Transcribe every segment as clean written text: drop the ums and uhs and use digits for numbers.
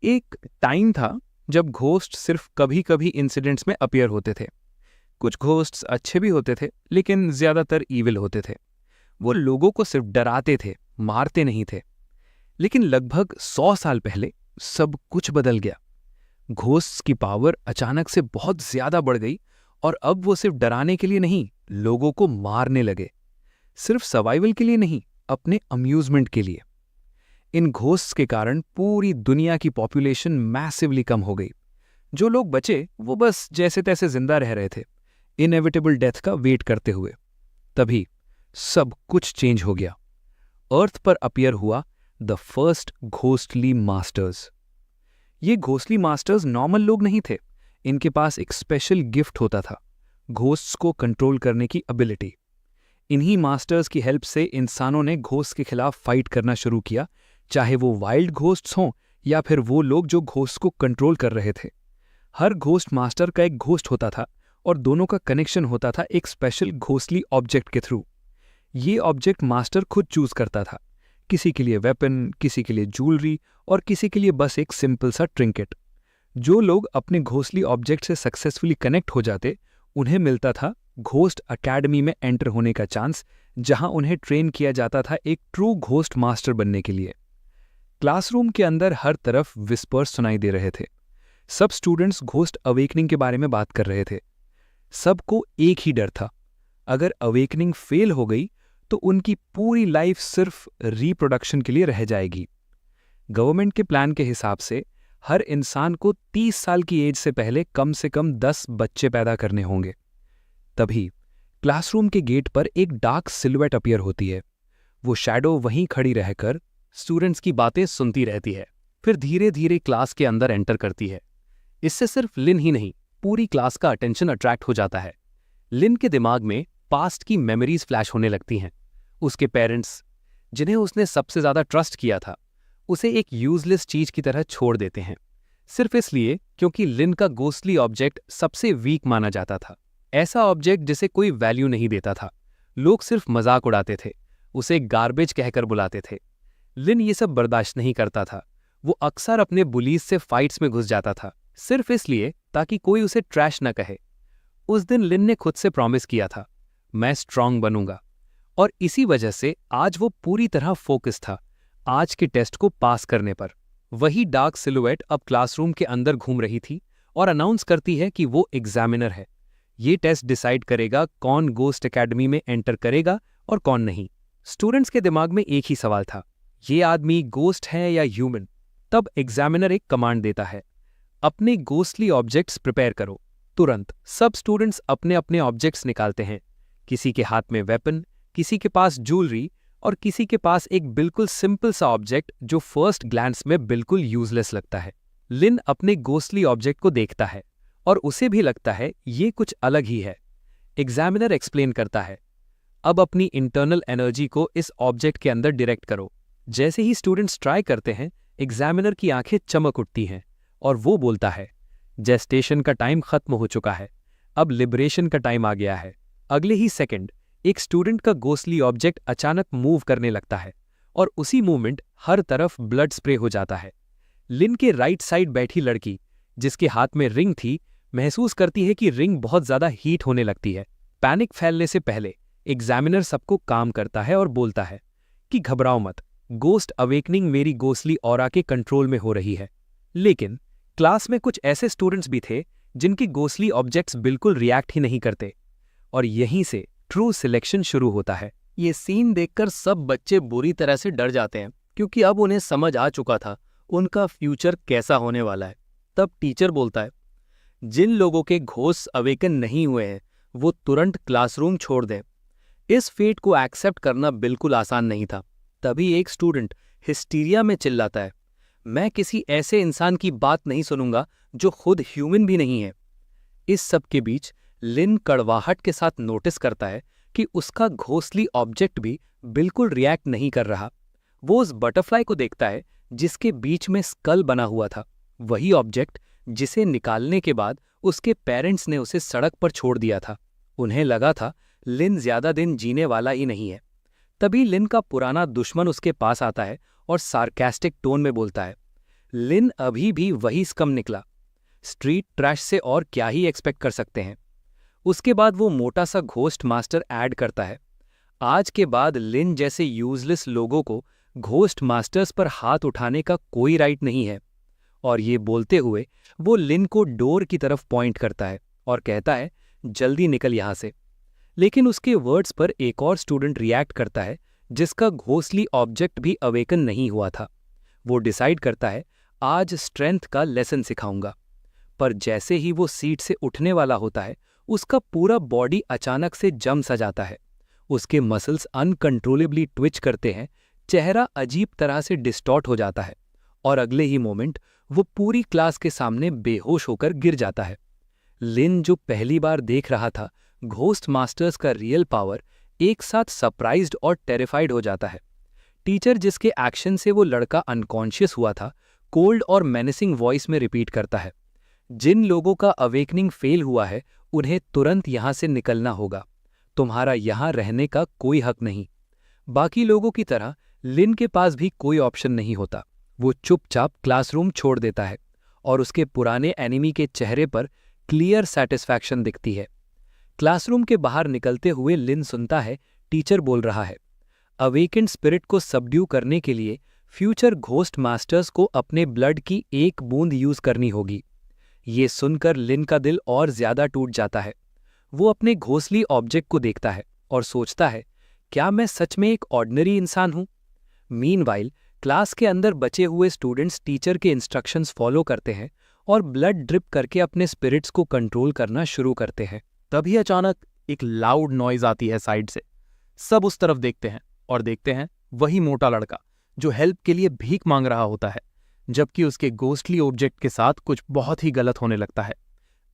एक टाइम था जब घोस्ट सिर्फ कभी कभी इंसिडेंट्स में अपीयर होते थे। कुछ घोस्ट्स अच्छे भी होते थे, लेकिन ज्यादातर ईविल होते थे। वो लोगों को सिर्फ डराते थे, मारते नहीं थे। लेकिन लगभग 100 साल पहले सब कुछ बदल गया। घोस्ट्स की पावर अचानक से बहुत ज्यादा बढ़ गई, और अब वो सिर्फ डराने के लिए नहीं, लोगों को मारने लगे। सिर्फ सर्वाइवल के लिए नहीं, अपने अम्यूजमेंट के लिए। इन घोस्ट्स के कारण पूरी दुनिया की पॉपुलेशन मैसिवली कम हो गई। जो लोग बचे वो बस जैसे तैसे जिंदा रह रहे थे, इनएविटेबल डेथ का वेट करते हुए। तभी सब कुछ चेंज हो गया। अर्थ पर अपीयर हुआ द फर्स्ट घोस्टली मास्टर्स। ये घोस्टली मास्टर्स नॉर्मल लोग नहीं थे। इनके पास एक स्पेशल गिफ्ट होता था, घोस्ट्स को कंट्रोल करने की एबिलिटी। इन्हीं मास्टर्स की हेल्प से इंसानों ने घोस्ट के खिलाफ फाइट करना शुरू किया, चाहे वो वाइल्ड घोस्ट्स हों या फिर वो लोग जो घोस्ट को कंट्रोल कर रहे थे। हर घोस्ट मास्टर का एक घोस्ट होता था, और दोनों का कनेक्शन होता था एक स्पेशल घोस्टली ऑब्जेक्ट के थ्रू। ये ऑब्जेक्ट मास्टर खुद चूज करता था, किसी के लिए वेपन, किसी के लिए ज्वेलरी, और किसी के लिए बस एक सिंपल सा ट्रिंकेट। जो लोग अपने घोस्टली ऑब्जेक्ट से सक्सेसफुली कनेक्ट हो जाते, उन्हें मिलता था घोस्ट अकेडमी में एंटर होने का चांस, जहां उन्हें ट्रेन किया जाता था एक ट्रू घोस्ट मास्टर बनने के लिए। क्लासरूम के अंदर हर तरफ विस्पर्स सुनाई दे रहे थे। सब स्टूडेंट्स घोस्ट अवेकनिंग के बारे में बात कर रहे थे। सबको एक ही डर था, अगर अवेकनिंग फेल हो गई तो उनकी पूरी लाइफ सिर्फ रिप्रोडक्शन के लिए रह जाएगी। गवर्नमेंट के प्लान के हिसाब से हर इंसान को 30 साल की एज से पहले कम से कम 10 बच्चे पैदा करने होंगे। तभी क्लासरूम के गेट पर एक डार्क सिलुएट अपीयर होती है। वो शैडो वहीं खड़ी रहकर स्टूडेंट्स की बातें सुनती रहती है, फिर धीरे धीरे क्लास के अंदर एंटर करती है। इससे सिर्फ लिन ही नहीं, पूरी क्लास का अटेंशन अट्रैक्ट हो जाता है। लिन के दिमाग में पास्ट की मेमोरीज फ्लैश होने लगती हैं। उसके पेरेंट्स, जिन्हें उसने सबसे ज्यादा ट्रस्ट किया था, उसे एक यूजलेस चीज की तरह छोड़ देते हैं, सिर्फ इसलिए क्योंकि लिन का घोस्टली ऑब्जेक्ट सबसे वीक माना जाता था। ऐसा ऑब्जेक्ट जिसे कोई वैल्यू नहीं देता था। लोग सिर्फ मजाक उड़ाते थे, उसे गार्बेज कहकर बुलाते थे। लिन ये सब बर्दाश्त नहीं करता था। वो अक्सर अपने बुलीज से फाइट्स में घुस जाता था, सिर्फ इसलिए ताकि कोई उसे ट्रैश न कहे। उस दिन लिन ने खुद से प्रॉमिस किया था, मैं स्ट्रांग बनूंगा। और इसी वजह से आज वो पूरी तरह फोकस था, आज के टेस्ट को पास करने पर। वही डार्क सिलुएट अब क्लासरूम के अंदर घूम रही थी और अनाउंस करती है कि वो एग्जामिनर है। ये टेस्ट डिसाइड करेगा कौन घोस्ट एकेडमी में एंटर करेगा और कौन नहीं। स्टूडेंट्स के दिमाग में एक ही सवाल था, ये आदमी घोस्ट है या ह्यूमन। तब एग्जामिनर एक कमांड देता है, अपने घोस्टली ऑब्जेक्ट्स प्रिपेयर करो। तुरंत सब स्टूडेंट्स अपने अपने ऑब्जेक्ट्स निकालते हैं। किसी के हाथ में वेपन, किसी के पास ज्वेलरी, और किसी के पास एक बिल्कुल सिंपल सा ऑब्जेक्ट जो फर्स्ट ग्लैंस में बिल्कुल यूजलेस लगता है। लिन अपने घोस्टली ऑब्जेक्ट को देखता है और उसे भी लगता है ये कुछ अलग ही है। एग्जामिनर एक्सप्लेन करता है, अब अपनी इंटरनल एनर्जी को इस ऑब्जेक्ट के अंदर डायरेक्ट करो। जैसे ही स्टूडेंट्स ट्राई करते हैं, एग्जामिनर की आंखें चमक उठती हैं और वो बोलता है, जेस्टेशन का टाइम खत्म हो चुका है, अब लिबरेशन का टाइम आ गया है। अगले ही सेकंड एक स्टूडेंट का घोस्टली ऑब्जेक्ट अचानक मूव करने लगता है, और उसी मूवमेंट हर तरफ ब्लड स्प्रे हो जाता है। लिन के राइट साइड बैठी लड़की, जिसके हाथ में रिंग थी, महसूस करती है कि रिंग बहुत ज्यादा हीट होने लगती है। पैनिक फैलने से पहले एग्जामिनर सबको काम करता है और बोलता है कि घबराओ मत, घोस्ट अवेकनिंग मेरी घोस्टली ऑरा के कंट्रोल में हो रही है। लेकिन क्लास में कुछ ऐसे स्टूडेंट्स भी थे जिनके घोस्टली ऑब्जेक्ट्स बिल्कुल रिएक्ट ही नहीं करते, और यहीं से ट्रू सिलेक्शन शुरू होता है। ये सीन देखकर सब बच्चे बुरी तरह से डर जाते हैं, क्योंकि अब उन्हें समझ आ चुका था उनका फ्यूचर कैसा होने वाला है। तब टीचर बोलता है, जिन लोगों के घोस्ट अवेकन नहीं हुए हैं वो तुरंत क्लासरूम छोड़ दें। इस फेट को एक्सेप्ट करना बिल्कुल आसान नहीं था। तभी एक स्टूडेंट हिस्टीरिया में चिल्लाता है, मैं किसी ऐसे इंसान की बात नहीं सुनूंगा जो खुद ह्यूमन भी नहीं है। इस सब के बीच लिन कड़वाहट के साथ नोटिस करता है कि उसका घोस्टली ऑब्जेक्ट भी बिल्कुल रिएक्ट नहीं कर रहा। वो उस बटरफ्लाई को देखता है जिसके बीच में स्कल बना हुआ था, वही ऑब्जेक्ट जिसे निकालने के बाद उसके पेरेंट्स ने उसे सड़क पर छोड़ दिया था। उन्हें लगा था लिन ज्यादा दिन जीने वाला ही नहीं है। तभी लिन का पुराना दुश्मन उसके पास आता है और सार्कास्टिक टोन में बोलता है, लिन अभी भी वही स्कम निकला। स्ट्रीट ट्रैश से और क्या ही एक्सपेक्ट कर सकते हैं। उसके बाद वो मोटा सा घोस्ट मास्टर ऐड करता है। आज के बाद लिन जैसे यूजलेस लोगों को घोस्ट मास्टर्स पर हाथ उठाने का कोई राइट नहीं है। और ये बोलते हुए वो लिन को डोर की तरफ पॉइंट करता है और कहता है, जल्दी निकल यहां से। लेकिन उसके वर्ड्स पर एक और स्टूडेंट रिएक्ट करता है जिसका घोस्टली ऑब्जेक्ट भी अवेकन नहीं हुआ था। वो डिसाइड करता है, आज स्ट्रेंथ का लेसन सिखाऊंगा। पर जैसे ही वो सीट से उठने वाला होता है, उसका पूरा बॉडी अचानक से जम सा जाता है। उसके मसल्स अनकंट्रोलेबली ट्विच करते हैं, चेहरा अजीब तरह से डिस्टॉर्ट हो जाता है और अगले ही मोमेंट वो पूरी क्लास के सामने बेहोश होकर गिर जाता है। लिन, जो पहली बार देख रहा था घोस्ट मास्टर्स का रियल पावर, एक साथ सरप्राइज्ड और टेरिफाइड हो जाता है। टीचर, जिसके एक्शन से वो लड़का अनकॉन्शियस हुआ था, कोल्ड और मेनेसिंग वॉइस में रिपीट करता है, जिन लोगों का अवेकनिंग फेल हुआ है उन्हें तुरंत यहां से निकलना होगा। तुम्हारा यहां रहने का कोई हक नहीं। बाकी लोगों की तरह लिन के पास भी कोई ऑप्शन नहीं होता। वो चुपचाप क्लासरूम छोड़ देता है और उसके पुराने एनिमी के चेहरे पर क्लियर सेटिस्फैक्शन दिखती है। क्लासरूम के बाहर निकलते हुए लिन सुनता है, टीचर बोल रहा है, अवेकेंड स्पिरिट को सबड्यू करने के लिए फ्यूचर घोस्ट मास्टर्स को अपने ब्लड की एक बूंद यूज करनी होगी। ये सुनकर लिन का दिल और ज्यादा टूट जाता है। वो अपने घोंसली ऑब्जेक्ट को देखता है और सोचता है, क्या मैं सच में एक ऑर्डिनरी इंसान हूं? मीनवाइल क्लास के अंदर बचे हुए स्टूडेंट्स टीचर के इंस्ट्रक्शंस फॉलो करते हैं और ब्लड ड्रिप करके अपने स्पिरिट्स को कंट्रोल करना शुरू करते हैं। तभी अचानक एक लाउड नॉइज आती है साइड से। सब उस तरफ देखते हैं और देखते हैं वही मोटा लड़का जो हेल्प के लिए भीख मांग रहा होता है, जबकि उसके गोस्टली ऑब्जेक्ट के साथ कुछ बहुत ही गलत होने लगता है।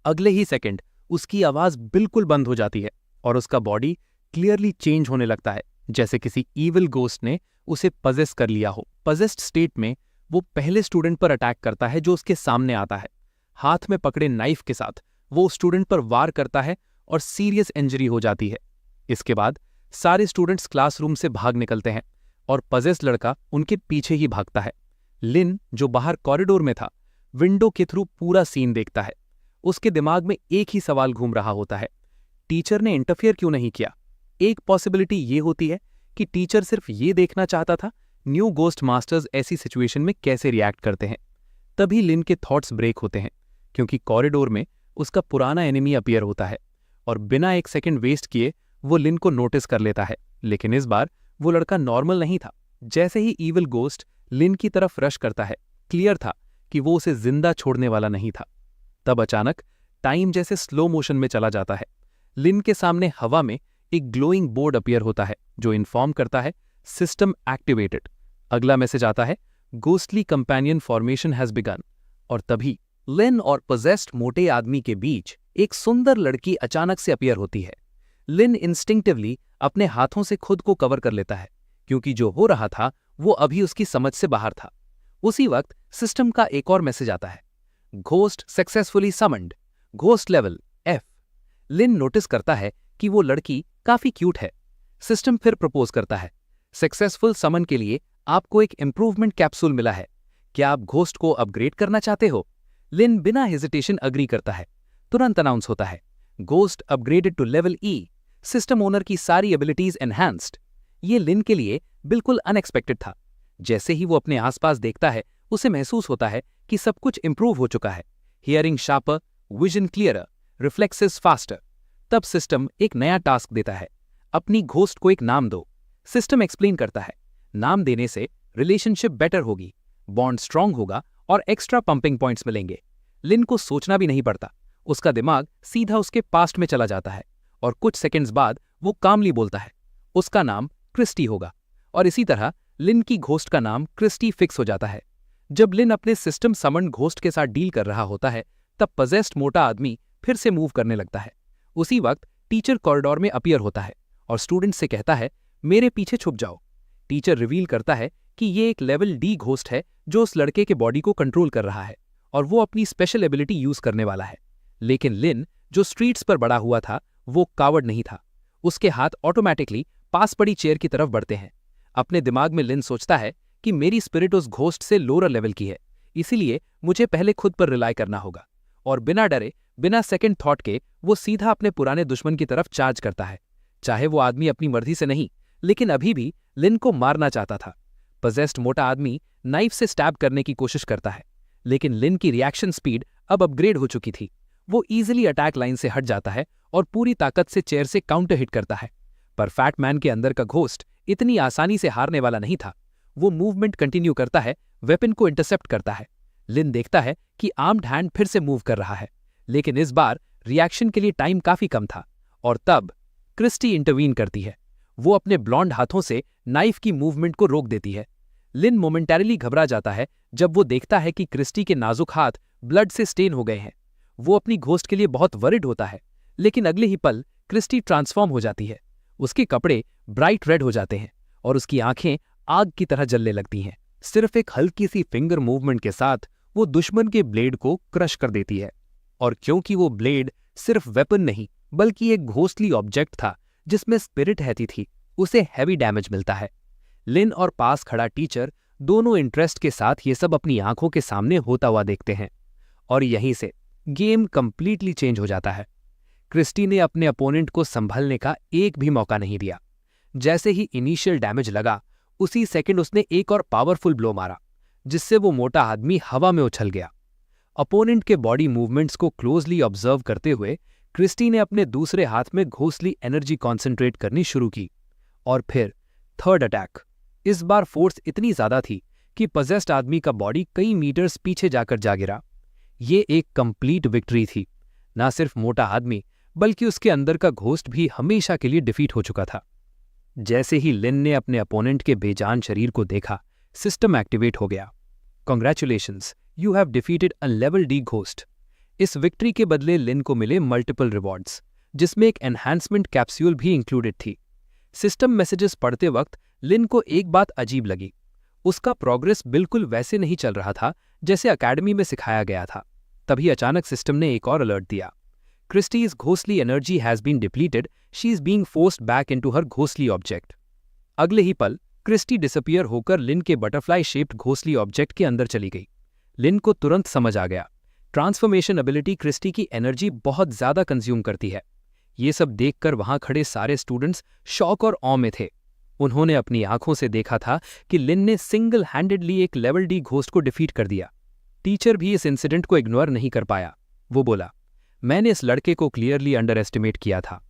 अगले ही सेकंड उसकी आवाज बिल्कुल बंद हो जाती है और उसका बॉडी क्लियरली चेंज होने लगता है, जैसे किसी ईविल गोस्ट ने उसे पजेस कर लिया हो। पजेस्ड स्टेट में वो पहले स्टूडेंट पर अटैक करता है जो उसके सामने आता है। हाथ में पकड़े नाइफ के साथ वो स्टूडेंट पर वार करता है और सीरियस इंजरी हो जाती है। इसके बाद सारे स्टूडेंट्स क्लासरूम से भाग निकलते हैं और पजेस्ड लड़का उनके पीछे ही भागता है। लिन, जो बाहर कॉरिडोर में था, विंडो के थ्रू पूरा सीन देखता है। उसके दिमाग में एक ही सवाल घूम रहा होता है, टीचर ने इंटरफेयर क्यों नहीं किया? एक पॉसिबिलिटी ये होती है कि टीचर सिर्फ ये देखना चाहता था न्यू घोस्ट मास्टर्स ऐसी सिचुएशन में कैसे रिएक्ट करते हैं। तभी लिन के थॉट्स ब्रेक होते हैं, क्योंकि कॉरिडोर में उसका पुराना एनिमी अपीयर होता है और बिना एक सेकंड वेस्ट किए वो लिन को नोटिस कर लेता है। लेकिन इस बार वो लड़का नॉर्मल नहीं था। जैसे ही ईविल गोस्ट लिन की तरफ रश करता है, क्लियर था कि वो उसे जिंदा छोड़ने वाला नहीं था। तब अचानक टाइम जैसे स्लो मोशन में चला जाता है। लिन के सामने हवा में एक ग्लोइंग बोर्ड अपीयर होता है जो इन्फॉर्म करता है, सिस्टम एक्टिवेटेड। अगला मैसेज आता है, ghostly companion formation has begin. और तभी लिन और पोजेस्ड मोटे आदमी के बीच एक सुंदर लड़की अचानक से अपीयर होती है। लिन इंस्टिंक्टिवली अपने हाथों से खुद को कवर कर लेता है, क्योंकि जो हो रहा था वो अभी उसकी समझ से बाहर था। उसी वक्त सिस्टम का एक और मैसेज आता है, ghost successfully summoned, ghost level F। लिन नोटिस करता है कि वो लड़की काफी क्यूट है। सिस्टम फिर प्रपोज करता है, सक्सेसफुल समन के लिए आपको एक इंप्रूवमेंट कैप्सूल मिला है, क्या आप घोस्ट को अपग्रेड करना चाहते हो? लिन बिना हेजिटेशन अग्री करता है। तुरंत अनाउंस होता है, ghost upgraded to level E, system owner की सारी एबिलिटीज एनहांस्ड। ये लिन के लिए बिल्कुल अनएक्सपेक्टेड था। जैसे ही वो अपने आसपास देखता है, उसे महसूस होता है कि सब कुछ इंप्रूव हो चुका है। Hearing sharper, vision clearer, reflexes faster. तब सिस्टम एक नया टास्क देता है, अपनी घोस्ट को एक नाम दो। सिस्टम एक्सप्लेन करता है, नाम देने से रिलेशनशिप बेटर होगी, बॉन्ड स्ट्रांग होगा और एक्स्ट्रा पंपिंग पॉइंट्स मिलेंगे। लिन को सोचना भी नहीं पड़ता, उसका दिमाग सीधा उसके पास्ट में चला जाता है और कुछ सेकंड्स बाद वो कामली बोलता है, उसका नाम क्रिस्टी होगा। और इसी तरह लिन की घोस्ट का नाम क्रिस्टी फिक्स हो जाता है। जब लिन अपने सिस्टम समन्ड घोस्ट के साथ डील कर रहा होता है, तब पजेस्ड मोटा आदमी फिर से मूव करने लगता है। उसी वक्त टीचर कॉरिडोर में अपीयर होता है और स्टूडेंट से कहता है, मेरे पीछे छुप जाओ। टीचर रिवील करता है कि ये एक लेवल D घोस्ट है जो उस लड़के के बॉडी को कंट्रोल कर रहा है और वो अपनी स्पेशल एबिलिटी यूज करने वाला है। लेकिन लिन, जो स्ट्रीट्स पर बड़ा हुआ था, वो कावर्ड नहीं था। उसके हाथ ऑटोमेटिकली पास पड़ी चेयर की तरफ बढ़ते हैं। अपने दिमाग में लिन सोचता है कि मेरी स्पिरिट उस घोस्ट से लोअर लेवल की है, इसीलिए मुझे पहले खुद पर रिलाय करना होगा। और बिना डरे, बिना सेकंड थॉट के वो सीधा अपने पुराने दुश्मन की तरफ चार्ज करता है। चाहे वो आदमी अपनी मर्जी से नहीं, लेकिन अभी भी लिन को मारना चाहता था। पजेस्ड मोटा आदमी नाइफ से स्टैब करने की कोशिश करता है, लेकिन लिन की रिएक्शन स्पीड अब अपग्रेड हो चुकी थी। वो इजीली अटैक लाइन से हट जाता है और पूरी ताकत से चेयर से काउंटर हिट करता है। पर फैट मैन के अंदर का घोस्ट इतनी आसानी से हारने वाला नहीं था। वो मूवमेंट कंटिन्यू करता है, वेपन को इंटरसेप्ट करता है। लिन देखता है कि आर्म्ड हैंड फिर से मूव कर रहा है, लेकिन इस बार रिएक्शन के लिए टाइम काफी कम था। और तब क्रिस्टी इंटरवीन करती है। वो अपने ब्लॉन्ड हाथों से नाइफ की मूवमेंट को रोक देती है। लिन मोमेंटरीली घबरा जाता है जब वो देखता है कि क्रिस्टी के नाजुक हाथ ब्लड से स्टेन हो गए हैं। वो अपनी घोस्ट के लिए बहुत वरिड होता है, लेकिन अगले ही पल क्रिस्टी ट्रांसफॉर्म हो जाती है। उसके कपड़े ब्राइट रेड हो जाते हैं और उसकी आंखें आग की तरह जलने लगती हैं। सिर्फ एक हल्की सी फिंगर मूवमेंट के साथ वो दुश्मन के ब्लेड को क्रश कर देती है। और क्योंकि वो ब्लेड सिर्फ वेपन नहीं बल्कि एक घोस्टली ऑब्जेक्ट था जिसमें स्पिरिट रहती थी, उसे हैवी डैमेज मिलता है। लिन और पास खड़ा टीचर दोनों इंटरेस्ट के साथ ये सब अपनी आंखों के सामने होता हुआ देखते हैं। और यहीं से गेम कंप्लीटली चेंज हो जाता है। क्रिस्टी ने अपने अपोनेंट को संभलने का एक भी मौका नहीं दिया। जैसे ही इनिशियल डैमेज लगा, उसी सेकंड उसने एक और पावरफुल ब्लो मारा, जिससे वो मोटा आदमी हवा में उछल गया। अपोनेंट के बॉडी मूवमेंट्स को क्लोजली ऑब्जर्व करते हुए क्रिस्टी ने अपने दूसरे हाथ में घोस्टली एनर्जी कॉन्सेंट्रेट करनी शुरू की। और फिर थर्ड अटैक। इस बार फोर्स इतनी ज्यादा थी कि पजेस्ड आदमी का बॉडी कई मीटर्स पीछे जाकर जा गिरा। ये एक कंप्लीट विक्ट्री थी। ना सिर्फ मोटा आदमी बल्कि उसके अंदर का घोस्ट भी हमेशा के लिए डिफीट हो चुका था। जैसे ही लिन ने अपने अपोनेंट के बेजान शरीर को देखा, सिस्टम एक्टिवेट हो गया। Congratulations, you have defeated a level D ghost. इस विक्ट्री के बदले लिन को मिले मल्टीपल रिवॉर्ड्स, जिसमें एक एनहांसमेंट कैप्सूल भी इंक्लूडेड थी। सिस्टम मैसेजेस पढ़ते वक्त लिन को एक बात अजीब लगी। उसका प्रोग्रेस बिल्कुल वैसे नहीं चल रहा था जैसे अकेडमी में सिखाया गया था। तभी अचानक सिस्टम ने एक और अलर्ट दिया। Christie's ghostly energy has been depleted, she is being forced back into her ghostly object. अगले ही पल क्रिस्टी डिसअपियर होकर लिन के बटरफ्लाई शेप्ड घोस्टली ऑब्जेक्ट के अंदर चली गई। लिन को तुरंत समझ आ गया, ट्रांसफॉर्मेशन एबिलिटी क्रिस्टी की एनर्जी बहुत ज्यादा कंज्यूम करती है। ये सब देखकर वहां खड़े सारे स्टूडेंट्स शॉक और ऑ में थे। उन्होंने अपनी आंखों से देखा था कि लिन ने सिंगल हैंडेडली एक लेवल डी घोस्ट को डिफीट कर दिया। टीचर भी इस इंसिडेंट को इग्नोर नहीं कर पाया। वो बोला, मैंने इस लड़के को क्लियरली अंडर एस्टिमेट किया था।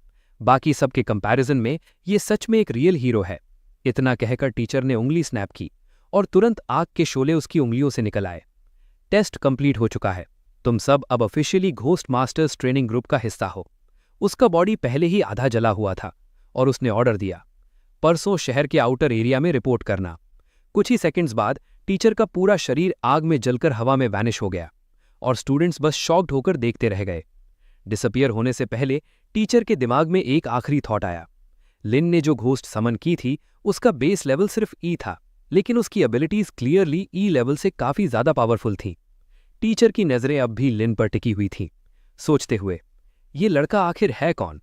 बाकी सबके कंपैरिजन में ये सच में एक रियल हीरो है। इतना कहकर टीचर ने उंगली स्नैप की और तुरंत आग के शोले उसकी उंगलियों से निकल आए। टेस्ट कंप्लीट हो चुका है। तुम सब अब officially ghost masters training group का हिस्सा हो। उसका बॉडी पहले ही आधा जला हुआ था और उसने ऑर्डर दिया, परसों शहर के आउटर एरिया में रिपोर्ट करना। कुछ ही सेकंड्स बाद टीचर का पूरा शरीर आग में जलकर हवा में वैनिश हो गया और स्टूडेंट्स बस शॉक्ड होकर देखते रह गए। डिसअपियर होने से पहले टीचर के दिमाग में एक आखिरी थॉट आया। लिन ने जो घोस्ट समन की थी उसका बेस लेवल सिर्फ ई था, लेकिन उसकी एबिलिटीज क्लियरली ई लेवल से काफी ज्यादा पावरफुल थी। टीचर की नजरें अब भी लिन पर टिकी हुई थीं, सोचते हुए ये लड़का आखिर है कौन।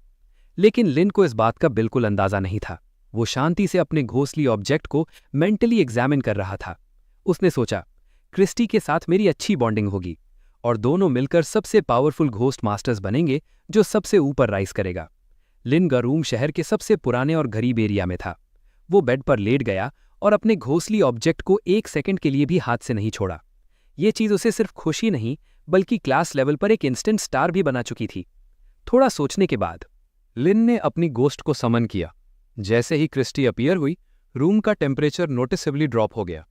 लेकिन लिन को इस बात का बिल्कुल अंदाजा नहीं था। वो शांति से अपने घोस्टली ऑब्जेक्ट को मेंटली एग्जामिन कर रहा था। उसने सोचा, क्रिस्टी के साथ मेरी अच्छी बॉन्डिंग होगी और दोनों मिलकर सबसे पावरफुल घोस्ट मास्टर्स बनेंगे जो सबसे ऊपर राइज करेगा। लिन का रूम शहर के सबसे पुराने और गरीब एरिया में था। वो बेड पर लेट गया और अपने घोस्टली ऑब्जेक्ट को एक सेकंड के लिए भी हाथ से नहीं छोड़ा। ये चीज उसे सिर्फ खुशी नहीं बल्कि क्लास लेवल पर एक इंस्टेंट स्टार भी बना चुकी थी। थोड़ा सोचने के बाद लिन ने अपनी गोस्ट को समन किया। जैसे ही क्रिस्टी अपीयर हुई, रूम का टेम्परेचर नोटिसेबली ड्रॉप हो गया।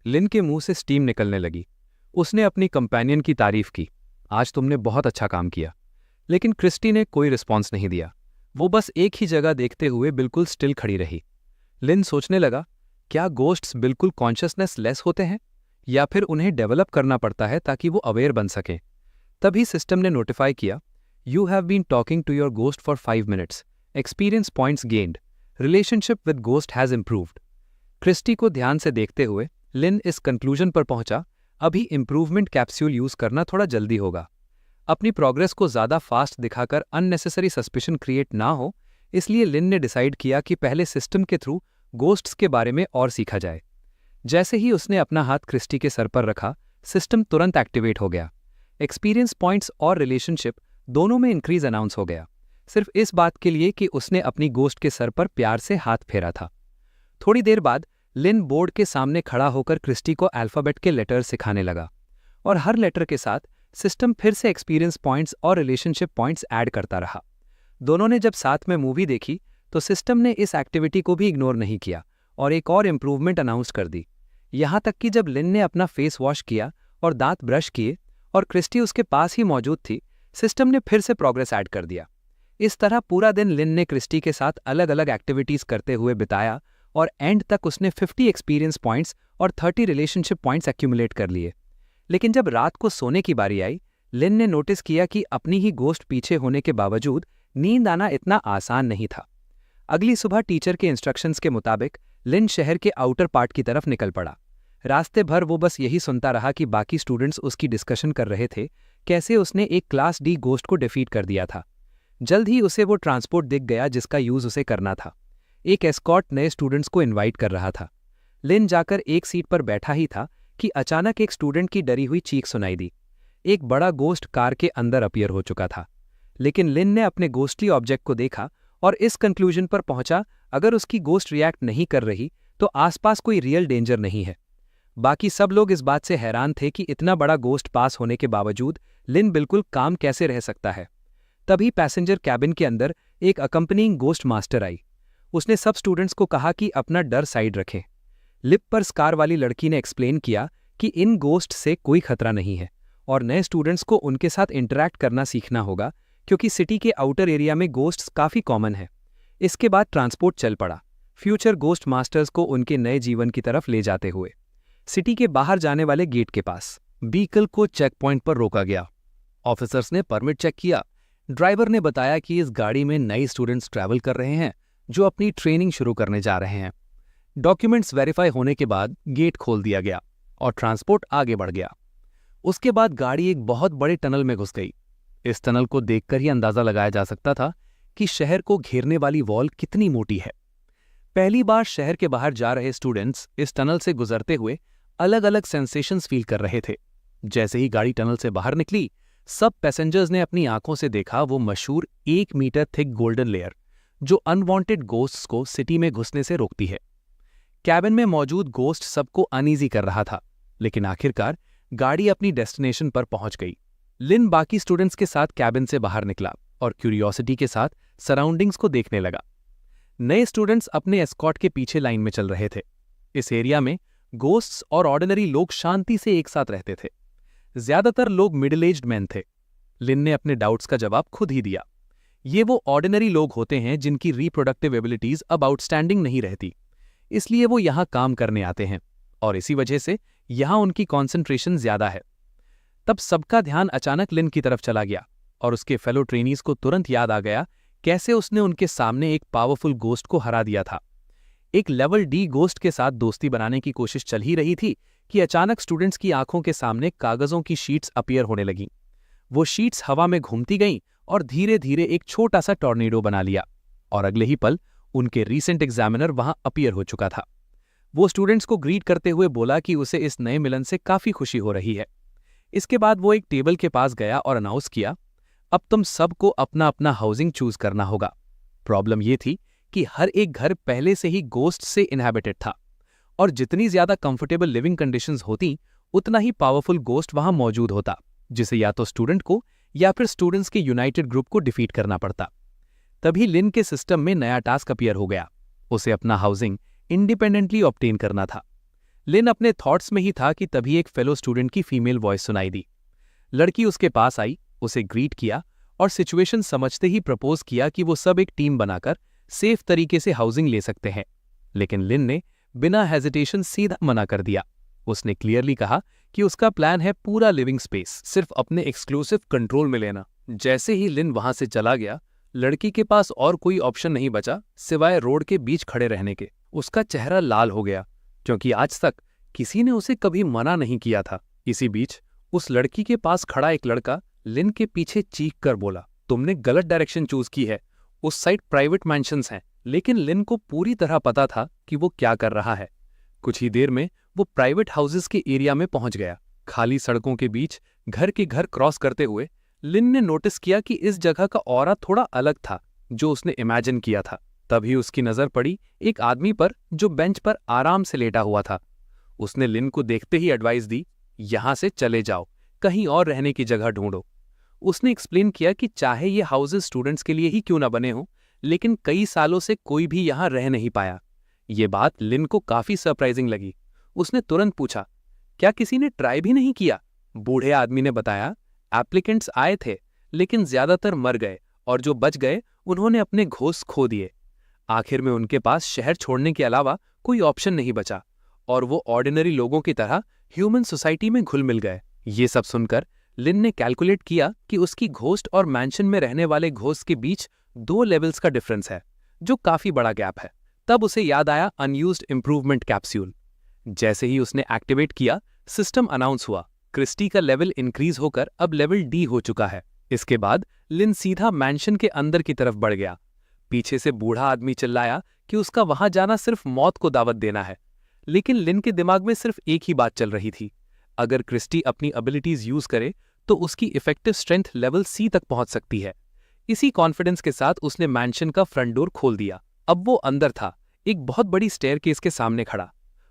लिन के मुंह से स्टीम निकलने लगी। उसने अपनी कंपेनियन की तारीफ की, आज तुमने बहुत अच्छा काम किया। लेकिन क्रिस्टी ने कोई रिस्पॉन्स नहीं दिया। वो बस एक ही जगह देखते हुए बिल्कुल स्टिल खड़ी रही। लिन सोचने लगा, क्या गोस्ट्स बिल्कुल कॉन्शियसनेस लेस होते हैं या फिर उन्हें डेवलप करना पड़ता है ताकि वो अवेयर बन सकें। तभी सिस्टम ने नोटिफाई किया, you have been talking to your ghost for 5 minutes, experience points gained, relationship with ghost has improved. Christie को ध्यान से देखते हुए लिन इस कंक्लूजन पर पहुंचा, अभी इम्प्रूवमेंट कैप्सूल यूज करना थोड़ा जल्दी होगा। अपनी प्रोग्रेस को ज्यादा फास्ट दिखाकर अननेसेसरी सस्पिशन क्रिएट ना हो, इसलिए लिन ने डिसाइड किया कि पहले सिस्टम के थ्रू गोस्ट्स के बारे में और सीखा जाए। जैसे ही उसने अपना हाथ क्रिस्टी के सर पर रखा, सिस्टम तुरंत एक्टिवेट हो गया। एक्सपीरियंस पॉइंट्स और रिलेशनशिप दोनों में इंक्रीज अनाउंस हो गया, सिर्फ इस बात के लिए कि उसने अपनी गोस्ट के सर पर प्यार से हाथ फेरा था। थोड़ी देर बाद लिन बोर्ड के सामने खड़ा होकर क्रिस्टी को अल्फाबेट के लेटर सिखाने लगा, और हर लेटर के साथ सिस्टम फिर से एक्सपीरियंस पॉइंट्स और रिलेशनशिप पॉइंट्स ऐड करता रहा। दोनों ने जब साथ में मूवी देखी तो सिस्टम ने इस एक्टिविटी को भी इग्नोर नहीं किया और एक और इम्प्रूवमेंट अनाउंस कर दी। यहाँ तक कि जब लिन ने अपना फेस वॉश किया और दांत ब्रश किए और क्रिस्टी उसके पास ही मौजूद थी, सिस्टम ने फिर से प्रोग्रेस ऐड कर दिया। इस तरह पूरा दिन लिन ने क्रिस्टी के साथ अलग अलग एक्टिविटीज करते हुए बिताया और एंड तक उसने 50 एक्सपीरियंस पॉइंट्स और 30 रिलेशनशिप पॉइंट्स एक्यूमुलेट कर लिए। लेकिन जब रात को सोने की बारी आई, लिन ने नोटिस किया कि अपनी ही गोस्ट पीछे होने के बावजूद नींद आना इतना आसान नहीं था। अगली सुबह टीचर के इंस्ट्रक्शंस के मुताबिक लिन शहर के आउटर पार्ट की तरफ निकल पड़ा। रास्ते भर वो बस यही सुनता रहा कि बाकी स्टूडेंट्स उसकी डिस्कशन कर रहे थे कैसे उसने एक क्लास डी गोस्ट को डिफीट कर दिया था। जल्द ही उसे वो ट्रांसपोर्ट दिख गया जिसका यूज उसे करना था। एक एस्कॉर्ट नए स्टूडेंट्स को इनवाइट कर रहा था। लिन जाकर एक सीट पर बैठा ही था कि अचानक एक स्टूडेंट की डरी हुई चीख सुनाई दी। एक बड़ा गोस्ट कार के अंदर अपीयर हो चुका था। लेकिन लिन ने अपने गोस्टली ऑब्जेक्ट को देखा और इस कंक्लूजन पर पहुंचा, अगर उसकी गोस्ट रिएक्ट नहीं कर रही तो आसपास कोई रियल डेंजर नहीं है। बाकी सब लोग इस बात से हैरान थे कि इतना बड़ा गोस्ट पास होने के बावजूद लिन बिल्कुल काम कैसे रह सकता है। तभी पैसेंजर कैबिन के अंदर एक अकम्पनिंग गोस्ट मास्टर आई। उसने सब स्टूडेंट्स को कहा कि अपना डर साइड रखें। लिप पर स्कार वाली लड़की ने एक्सप्लेन किया कि इन गोस्ट से कोई खतरा नहीं है और नए स्टूडेंट्स को उनके साथ इंटरैक्ट करना सीखना होगा, क्योंकि सिटी के आउटर एरिया में गोस्ट्स काफ़ी कॉमन है। इसके बाद ट्रांसपोर्ट चल पड़ा, फ्यूचर गोस्ट मास्टर्स को उनके नए जीवन की तरफ ले जाते हुए। सिटी के बाहर जाने वाले गेट के पास व्हीकल को चेक पॉइंट पर रोका गया। ऑफिसर्स ने परमिट चेक किया। ड्राइवर ने बताया कि इस गाड़ी में नए स्टूडेंट्स ट्रैवल कर रहे हैं जो अपनी ट्रेनिंग शुरू करने जा रहे हैं। डॉक्यूमेंट्स वेरीफाई होने के बाद गेट खोल दिया गया और ट्रांसपोर्ट आगे बढ़ गया। उसके बाद गाड़ी एक बहुत बड़े टनल में घुस गई। इस टनल को देखकर ही अंदाजा लगाया जा सकता था कि शहर को घेरने वाली वॉल कितनी मोटी है। पहली बार शहर के बाहर जा रहे स्टूडेंट्स इस टनल से गुजरते हुए अलग अलग सेंसेशंस फील कर रहे थे। जैसे ही गाड़ी टनल से बाहर निकली, सब पैसेंजर्स ने अपनी आंखों से देखा वो मशहूर 1 मीटर थिक गोल्डन लेयर जो अनवांटेड गोस्ट्स को सिटी में घुसने से रोकती है। कैबिन में मौजूद गोस्ट सबको अनईजी कर रहा था, लेकिन आखिरकार गाड़ी अपनी डेस्टिनेशन पर पहुंच गई। लिन बाकी स्टूडेंट्स के साथ कैबिन से बाहर निकला और क्यूरियोसिटी के साथ सराउंडिंग्स को देखने लगा। नए स्टूडेंट्स अपने एस्कॉर्ट के पीछे लाइन में चल रहे थे। इस एरिया में गोस्ट्स और ऑर्डिनरी लोग शांति से एक साथ रहते थे। ज्यादातर लोग मिडिल एज्ड मैन थे। लिन ने अपने डाउट्स का जवाब खुद ही दिया। ये वो ऑर्डिनरी लोग होते हैं जिनकी रिप्रोडक्टिव एबिलिटीज अब आउटस्टैंडिंग नहीं रहती, इसलिए वो यहाँ काम करने आते हैं और इसी वजह से यहाँ उनकी कॉन्सेंट्रेशन ज्यादा है। तब सबका ध्यान अचानक लिन की तरफ चला गया और उसके फेलो ट्रेनीज को तुरंत याद आ गया कैसे उसने उनके सामने एक पावरफुल गोस्ट को हरा दिया था। एक लेवल डी गोस्ट के साथ दोस्ती बनाने की कोशिश चल ही रही थी कि अचानक स्टूडेंट्स की आंखों के सामने कागजों की शीट्स अपीयर होने लगीं। वो शीट्स हवा में घूमती गईं और धीरे धीरे एक छोटा सा टॉर्नेडो बना लिया और अगले ही पल उनके रीसेंट एग्जामिनर वहां अपीयर हो चुका था। वो स्टूडेंट्स को ग्रीट करते हुए बोला कि उसे इस नए मिलन से काफी खुशी हो रही है। इसके बाद वो एक टेबल के पास गया और अनाउंस किया, अब तुम सबको अपना अपना हाउसिंग चूज करना होगा। प्रॉब्लम ये थी कि हर एक घर पहले से ही गोस्ट से इनहैबिटेड था और जितनी ज्यादा कंफर्टेबल लिविंग कंडीशंस होती उतना ही पावरफुल गोस्ट वहां मौजूद होता, जिसे या तो स्टूडेंट को या फिर स्टूडेंट्स के यूनाइटेड ग्रुप को डिफीट करना पड़ता। तभी लिन के सिस्टम में नया टास्क अपीयर हो गया। उसे अपना हाउसिंग इंडिपेंडेंटली ऑब्टेन करना था। लिन अपने थॉट्स में ही था कि तभी एक फेलो स्टूडेंट की फीमेल वॉइस सुनाई दी। लड़की उसके पास आई, उसे ग्रीट किया और सिचुएशन समझते ही प्रपोज किया कि वो सब एक टीम बनाकर सेफ तरीके से हाउसिंग ले सकते हैं। लेकिन लिन ने बिना हेजिटेशन सीधा मना कर दिया। उसने क्लियरली कहा कि उसका प्लान है पूरा लिविंग स्पेस सिर्फ अपने एक्सक्लूसिव कंट्रोल में लेना। जैसे ही लिन वहां से चला गया, लड़की के पास और कोई ऑप्शन नहीं बचा सिवाय रोड के बीच खड़े रहने के। उसका चेहरा लाल हो गया क्योंकि आज तक किसी ने उसे कभी मना नहीं किया था। इसी बीच उस लड़की के पास खड़ा एक लड़का लिन के पीछे चीख कर बोला, तुमने गलत डायरेक्शन चूज की है, उस साइड प्राइवेट मैंशंस हैं। लेकिन लिन को पूरी तरह पता था कि वो क्या कर रहा है। कुछ ही देर में वो प्राइवेट हाउसेस के एरिया में पहुंच गया। खाली सड़कों के बीच घर के घर क्रॉस करते हुए लिन ने नोटिस किया कि इस जगह का ऑरा थोड़ा अलग था जो उसने इमेजिन किया था। तभी उसकी नजर पड़ी एक आदमी पर जो बेंच पर आराम से लेटा हुआ था। उसने लिन को देखते ही एडवाइस दी, यहां से चले जाओ, कहीं और रहने की जगह ढूंढो। उसने एक्सप्लेन किया कि चाहे ये हाउसेस स्टूडेंट्स के लिए ही क्यों ना बने हों, लेकिन कई सालों से कोई भी यहां रह नहीं पाया। ये बात लिन को काफी सरप्राइजिंग लगी। उसने तुरंत पूछा, क्या किसी ने ट्राई भी नहीं किया? बूढ़े आदमी ने बताया, एप्लीकेंट्स आए थे लेकिन ज्यादातर मर गए और जो बच गए उन्होंने अपने घोंस खो दिए। आखिर में उनके पास शहर छोड़ने के अलावा कोई ऑप्शन नहीं बचा और वो ऑर्डिनरी लोगों की तरह ह्यूमन सोसाइटी में घुल मिल गए। ये सब सुनकर लिन ने कैलकुलेट किया कि उसकी घोस्ट और मैंशन में रहने वाले घोस्ट के बीच 2 लेवल्स का डिफरेंस है, जो काफी बड़ा गैप है। तब उसे याद आया अनयूज्ड इंप्रूवमेंट कैप्सूल। जैसे ही उसने एक्टिवेट किया, सिस्टम अनाउंस हुआ, क्रिस्टी का लेवल इंक्रीज होकर अब लेवल डी हो चुका है। इसके बाद लिन सीधा मैंशन के अंदर की तरफ बढ़ गया। पीछे से बूढ़ा आदमी चिल्लाया कि उसका वहां जाना सिर्फ मौत को दावत देना है। लेकिन लिन के दिमाग में सिर्फ एक ही बात चल रही थी, अगर क्रिस्टी अपनी एबिलिटीज यूज करे तो उसकी इफेक्टिव स्ट्रेंथ लेवल सी तक पहुंच सकती है। इसी कॉन्फिडेंस के साथ उसने मैंशन का फ्रंट डोर खोल दिया। अब वो अंदर था, एक बहुत बड़ी स्टेयरकेस के सामने खड़ा।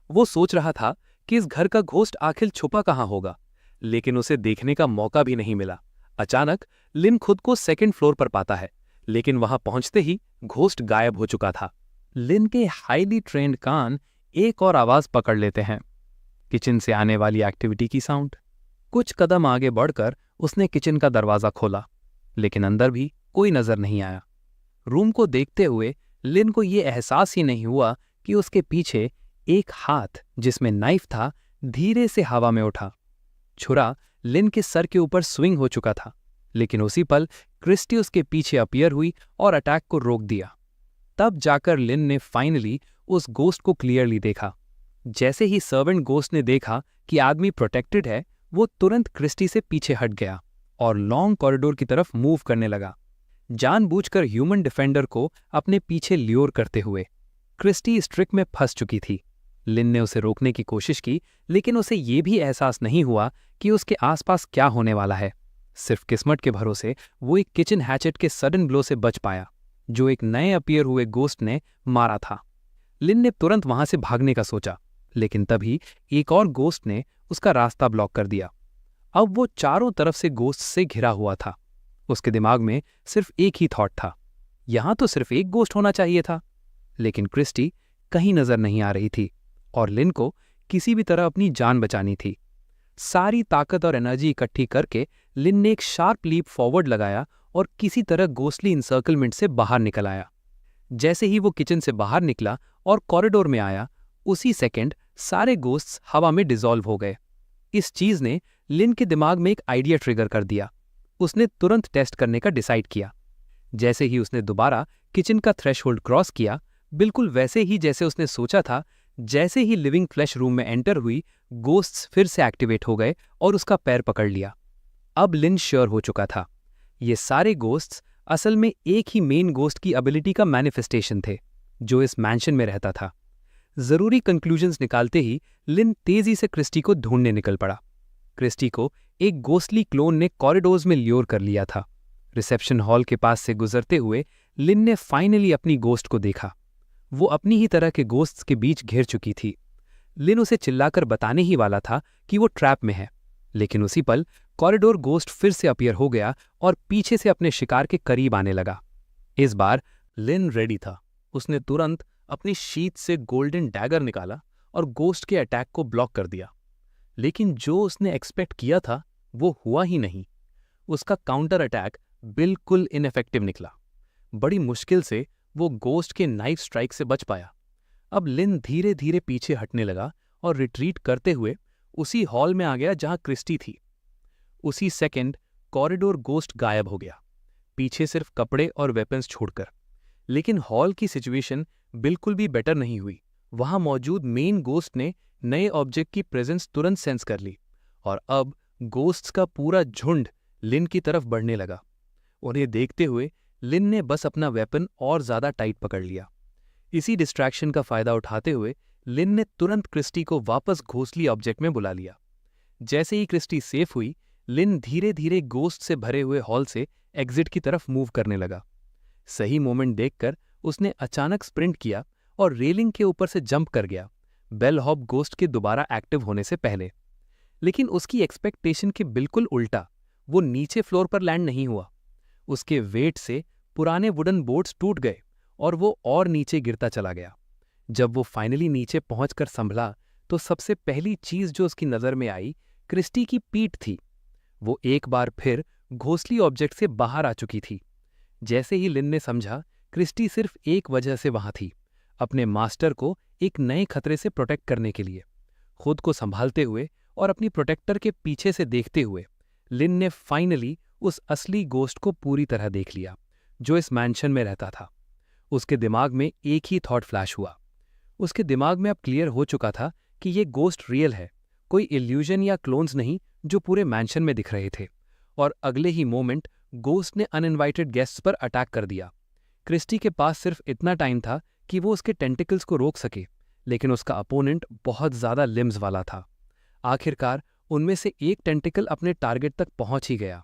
वो सोच रहा था कि इस घर का घोस्ट आखिर छुपा कहां होगा, लेकिन उसे देखने का मौका भी नहीं मिला। अचानक लिन खुद को सेकंड फ्लोर पर पाता है, लेकिन वहां पहुंचते ही घोस्ट गायब हो चुका था। लिन के हाईली ट्रेन्ड कान एक और आवाज पकड़ लेते हैं, किचन से आने वाली एक्टिविटी की साउंड। कुछ कदम आगे बढ़कर उसने किचन का दरवाजा खोला, लेकिन अंदर भी कोई नजर नहीं आया। रूम को देखते हुए लिन को यह एहसास ही नहीं हुआ कि उसके पीछे एक हाथ जिसमें नाइफ था धीरे से हवा में उठा। छुरा लिन के सर के ऊपर स्विंग हो चुका था, लेकिन उसी पल क्रिस्टी उसके पीछे अपीयर हुई और अटैक को रोक दिया। तब जाकर लिन ने फाइनली उस गोस्ट को क्लियरली देखा। जैसे ही सर्वेंट गोस्ट ने देखा कि आदमी प्रोटेक्टेड है, वो तुरंत क्रिस्टी से पीछे हट गया और लॉन्ग कॉरिडोर की तरफ मूव करने लगा, जानबूझकर ह्यूमन डिफेंडर को अपने पीछे ल्योर करते हुए। क्रिस्टी इस ट्रिक में फंस चुकी थी। लिन ने उसे रोकने की कोशिश की, लेकिन उसे ये भी एहसास नहीं हुआ कि उसके आसपास क्या होने वाला है। सिर्फ किस्मत के भरोसे वो एक किचन हैचेट के सडन ब्लो से बच पाया, जो एक नए अपीयर हुए गोस्ट ने मारा था। लिन ने तुरंत वहां से भागने का सोचा, लेकिन तभी एक और गोस्ट ने उसका रास्ता ब्लॉक कर दिया। अब वो चारों तरफ से गोस्ट से घिरा हुआ था। उसके दिमाग में सिर्फ एक ही थॉट था, यहां तो सिर्फ एक गोस्ट होना चाहिए था। लेकिन क्रिस्टी कहीं नजर नहीं आ रही थी और लिन को किसी भी तरह अपनी जान बचानी थी। सारी ताकत और एनर्जी इकट्ठी करके लिन ने एक शार्प लीप फॉरवर्ड लगाया और किसी तरह गोस्टली इंसर्कलमेंट से बाहर निकल आया। जैसे ही वो किचन से बाहर निकला और कॉरिडोर में आया, उसी सेकंड सारे गोस्ट्स हवा में डिसॉल्व हो गए। इस चीज ने लिन के दिमाग में एक आइडिया ट्रिगर कर दिया। उसने तुरंत टेस्ट करने का डिसाइड किया। जैसे ही उसने दोबारा किचन का थ्रेशहोल्ड क्रॉस किया, बिल्कुल वैसे ही जैसे उसने सोचा था, जैसे ही लिविंग फ्लैश रूम में एंटर हुई, गोस्ट्स फिर से एक्टिवेट हो गए और उसका पैर पकड़ लिया। अब लिन श्योर हो चुका था, ये सारे गोस्ट्स असल में एक ही मेन गोस्ट की एबिलिटी का मैनिफेस्टेशन थे, जो इस मैंशन में रहता था। जरूरी कंक्लूजन्स निकालते ही लिन तेजी से क्रिस्टी को ढूंढने निकल पड़ा। क्रिस्टी को एक गोस्टली क्लोन ने कॉरिडोर्स में ल्योर कर लिया था। रिसेप्शन हॉल के पास से गुजरते हुए लिन ने फाइनली अपनी गोस्ट को देखा। वो अपनी ही तरह के गोस्ट्स के बीच घिर चुकी थी। लिन उसे चिल्लाकर बताने ही वाला था कि वो ट्रैप में है, लेकिन उसी पल कॉरिडोर गोस्ट फिर से अपीयर हो गया और पीछे से अपने शिकार के करीब आने लगा। इस बार लिन रेडी था। उसने तुरंत अपनी शीट से गोल्डन डैगर निकाला और गोस्ट के अटैक को ब्लॉक कर दिया। लेकिन जो उसने एक्सपेक्ट किया था वो हुआ ही नहीं। उसका काउंटर अटैक बिल्कुल इनफेक्टिव निकला। बड़ी मुश्किल से वो गोस्ट के नाइफ स्ट्राइक से बच पाया। अब लिन धीरे धीरे पीछे हटने लगा और रिट्रीट करते हुए उसी हॉल में आ गया जहां क्रिस्टी थी। उसी सेकंड कॉरिडोर गोस्ट गायब हो गया, पीछे सिर्फ कपड़े और वेपन्स छोड़कर। लेकिन हॉल की सिचुएशन बिल्कुल भी बेटर नहीं हुई। वहां मौजूद मेन गोस्ट ने नए ऑब्जेक्ट की प्रेजेंस तुरंत सेंस कर ली और अब गोस्ट्स का पूरा झुंड लिन की तरफ बढ़ने लगा। उन्हें देखते हुए लिन ने बस अपना वेपन और ज्यादा टाइट पकड़ लिया। इसी डिस्ट्रैक्शन का फायदा उठाते हुए लिन ने तुरंत क्रिस्टी को वापस घोंसली ऑब्जेक्ट में बुला लिया। जैसे ही क्रिस्टी सेफ हुई, लिन धीरे धीरे गोस्ट से भरे हुए हॉल से एग्जिट की तरफ मूव करने लगा। सही मोमेंट देखकर उसने अचानक स्प्रिंट किया और रेलिंग के ऊपर से जंप कर गया, बेल हॉप गोस्ट के दोबारा एक्टिव होने से पहले। लेकिन उसकी एक्सपेक्टेशन के बिल्कुल उल्टा, वो नीचे फ्लोर पर लैंड नहीं हुआ। उसके वेट से पुराने वुडन बोर्ड्स टूट गए और वो और नीचे गिरता चला गया। जब वो फाइनली नीचे पहुंचकर संभला तो सबसे पहली चीज जो उसकी नजर में आई क्रिस्टी की पीठ थी। वो एक बार फिर घोंसली ऑब्जेक्ट से बाहर आ चुकी थी। जैसे ही लिन ने समझा, क्रिस्टी सिर्फ एक वजह से वहां थी, अपने मास्टर को एक नए खतरे से प्रोटेक्ट करने के लिए। खुद को संभालते हुए और अपनी प्रोटेक्टर के पीछे से देखते हुए लिन ने फाइनली उस असली गोस्ट को पूरी तरह देख लिया जो इस मैंशन में रहता था। उसके दिमाग में एक ही थॉट फ्लैश हुआ। उसके दिमाग में अब क्लियर हो चुका था कि ये गोस्ट रियल है, कोई इल्यूजन या क्लोन्स नहीं जो पूरे मैंशन में दिख रहे थे। और अगले ही मोमेंट गोस्ट ने अनइनवाइटेड गेस्ट्स पर अटैक कर दिया। क्रिस्टी के पास सिर्फ इतना टाइम था कि वो उसके टेंटिकल्स को रोक सके, लेकिन उसका अपोनेंट बहुत ज्यादा लिम्स वाला था। आखिरकार उनमें से एक टेंटिकल अपने टारगेट तक पहुंच ही गया।